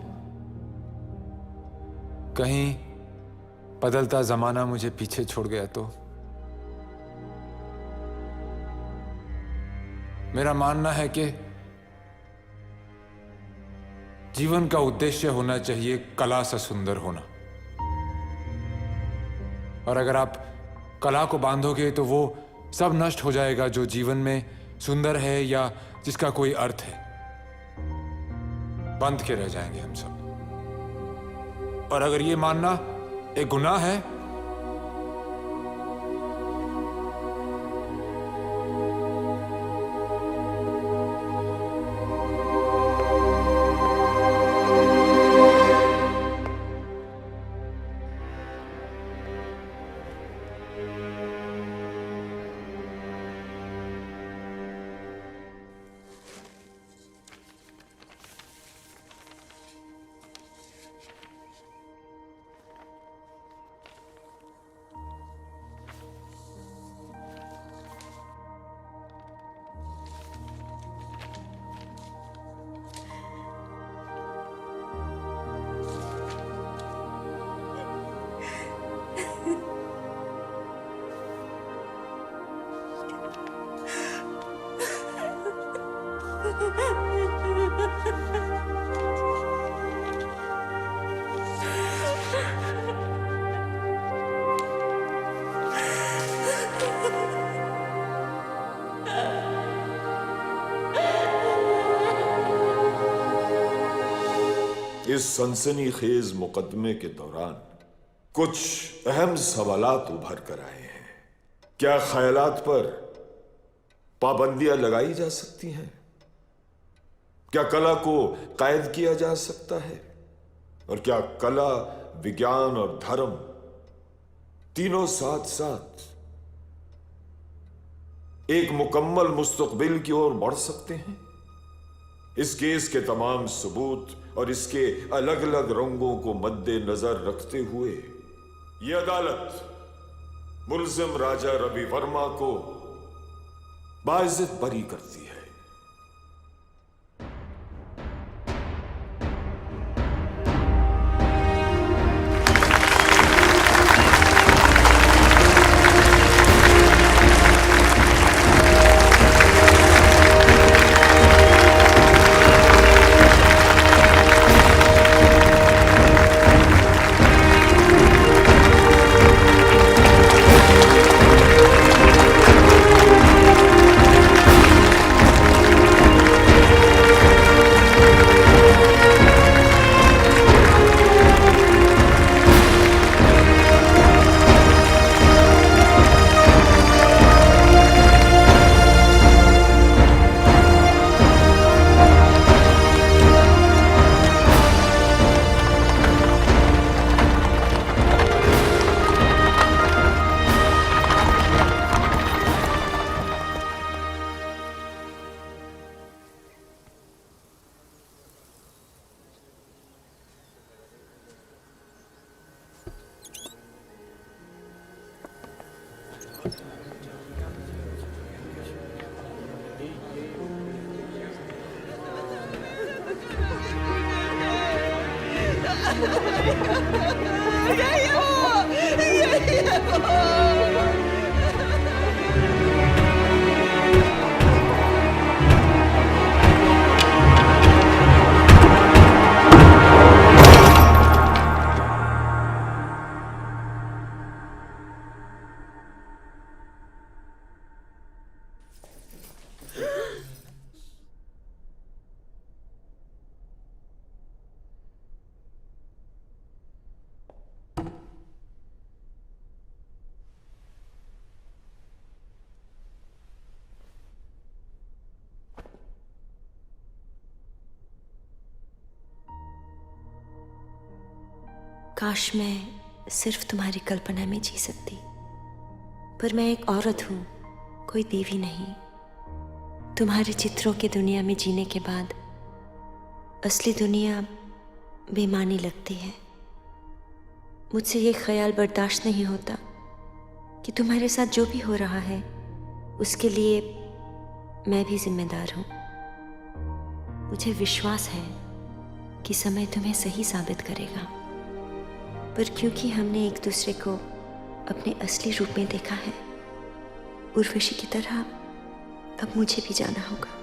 कहीं बदलता जमाना मुझे पीछे छोड़ गया तो। मेरा मानना है कि जीवन का उद्देश्य होना चाहिए कला से सुंदर होना। और अगर आप कला को बांधोगे तो वो सब नष्ट हो जाएगा जो जीवन में सुंदर है या जिसका कोई अर्थ है। बंध के रह जाएंगे हम सब। और अगर ये मानना एक गुनाह है इस सनसनीखेज मुकदमे के दौरान कुछ अहम सवालात उभर कर आए हैं। क्या ख्यालात पर पाबंदियां लगाई जा सकती हैं? क्या कला को कैद किया जा सकता है? और क्या कला, विज्ञान और धर्म तीनों साथ साथ एक मुकम्मल मुस्तकबिल की ओर बढ़ सकते हैं? इस केस के तमाम सबूत और इसके अलग अलग रंगों को मद्देनजर रखते हुए यह अदालत मुल्जिम राजा रवि वर्मा को बाइज्जत बरी करती है। काश मैं सिर्फ तुम्हारी कल्पना में जी सकती, पर मैं एक औरत हूं, कोई देवी नहीं। तुम्हारे चित्रों की दुनिया में जीने के बाद असली दुनिया बेमानी लगती है। मुझसे ये ख्याल बर्दाश्त नहीं होता कि तुम्हारे साथ जो भी हो रहा है उसके लिए मैं भी जिम्मेदार हूं। मुझे विश्वास है कि समय तुम्हें सही साबित करेगा, पर क्योंकि हमने एक दूसरे को अपने असली रूप में देखा है, उर्वशी की तरह अब मुझे भी जाना होगा।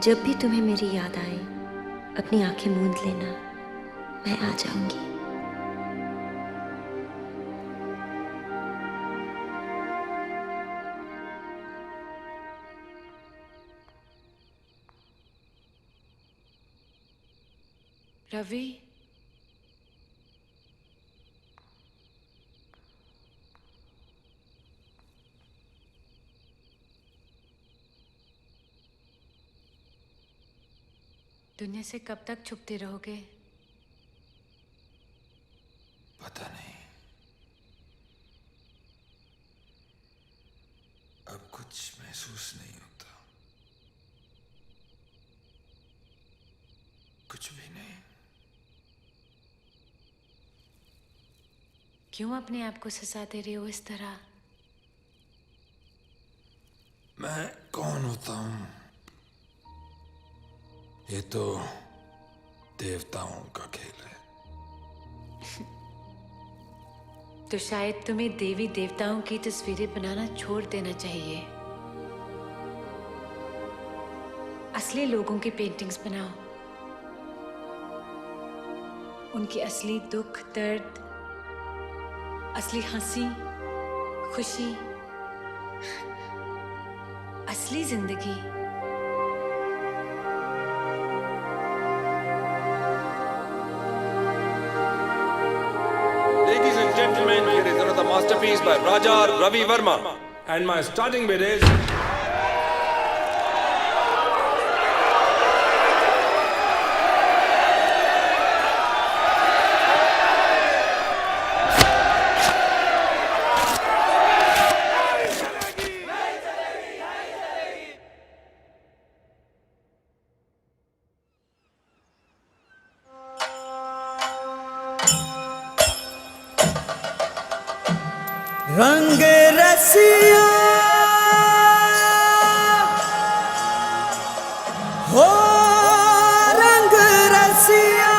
जब भी तुम्हें मेरी याद आए, अपनी आंखें मूंद लेना, मैं आ जाऊंगी। रवि, दुनिया से कब तक छुपते रहोगे? पता नहीं। अब कुछ महसूस नहीं होता, कुछ भी नहीं। क्यों अपने आप को सजा दे रहे हो इस तरह? मैं कौन होता हूं? ये तो देवताओं का खेल है। तो शायद तुम्हें देवी देवताओं की तस्वीरें बनाना छोड़ देना चाहिए। असली लोगों की पेंटिंग्स बनाओ, उनकी असली दुख दर्द, असली हंसी खुशी, असली जिंदगी। Ladies and gentlemen, here is another masterpiece by Raja Ravi Verma, and my starting bid is रंग रसिया हो, रंग रसिया,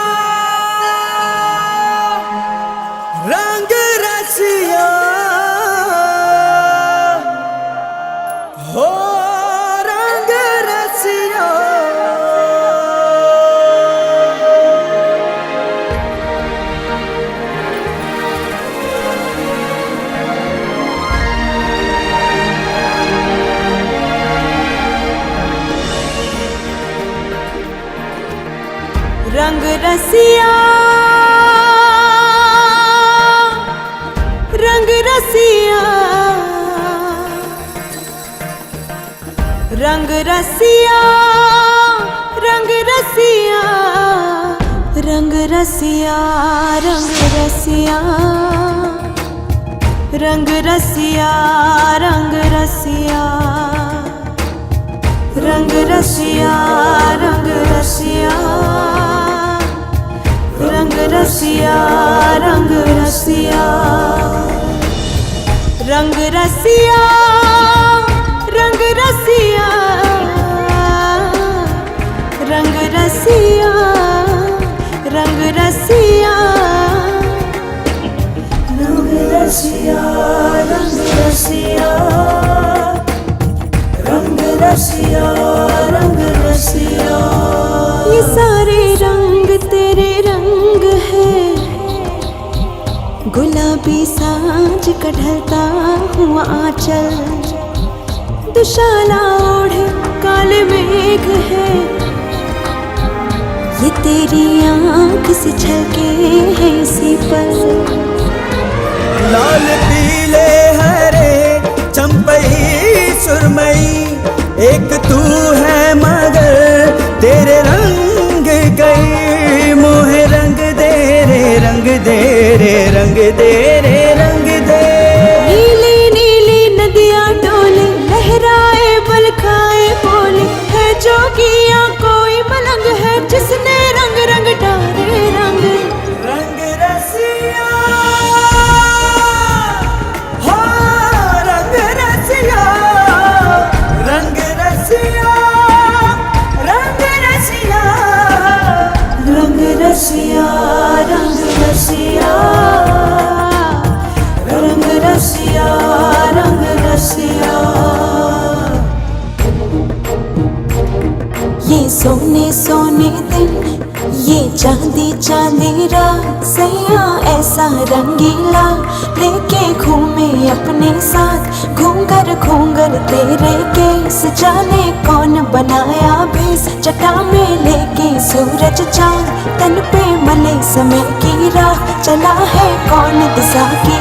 रंग रसिया हो, रंग रसिया। रंग रसिया, रंग रसिया, रंग रसिया, रंग रसिया, रंग रसिया, रंग रसिया, रंग रसिया, रंग रसिया, रंग रसिया, रंग रसिया। रंग रसिया रंग रसिया रंग रसिया रंग रसिया रंग रसिया रंग रसिया रंग रसिया रंग रसिया। ये सारे रंग तेरे रंग है, गुलाबी सांझ का ढलता हुआ आंचल, दुशाला ओढ़े काले मेघ है, ये तेरी आंख से छलके हैं इसी पल। लाल पीले हरे चंपई सुरमई एक तू है मगर तेरे रंग कई, मोहे रंग दे रे रंग दे रे रंग दे रे रंग दे। नीली नीली नदियाँ डोले लहराए बल खाए बोले, है जोगिया कोई मलंग है जिसने रंग रंग डाले रंग। रंग रसिया हो रंग रसिया रंग रसिया रंग रसिया रंग रसिया रंग रसिया रंग रसिया रंग रसिया। ये सोने सोने दिन ये चांदी चांदी रात, सैया ऐसा रंगीला लेके घूमे अपने साथ, घूंगर तेरे केस जाने कौन बनाया भेस, जटा में लेके सूरज चांद तन पे मले समय की राह, चला है कौन दिशा की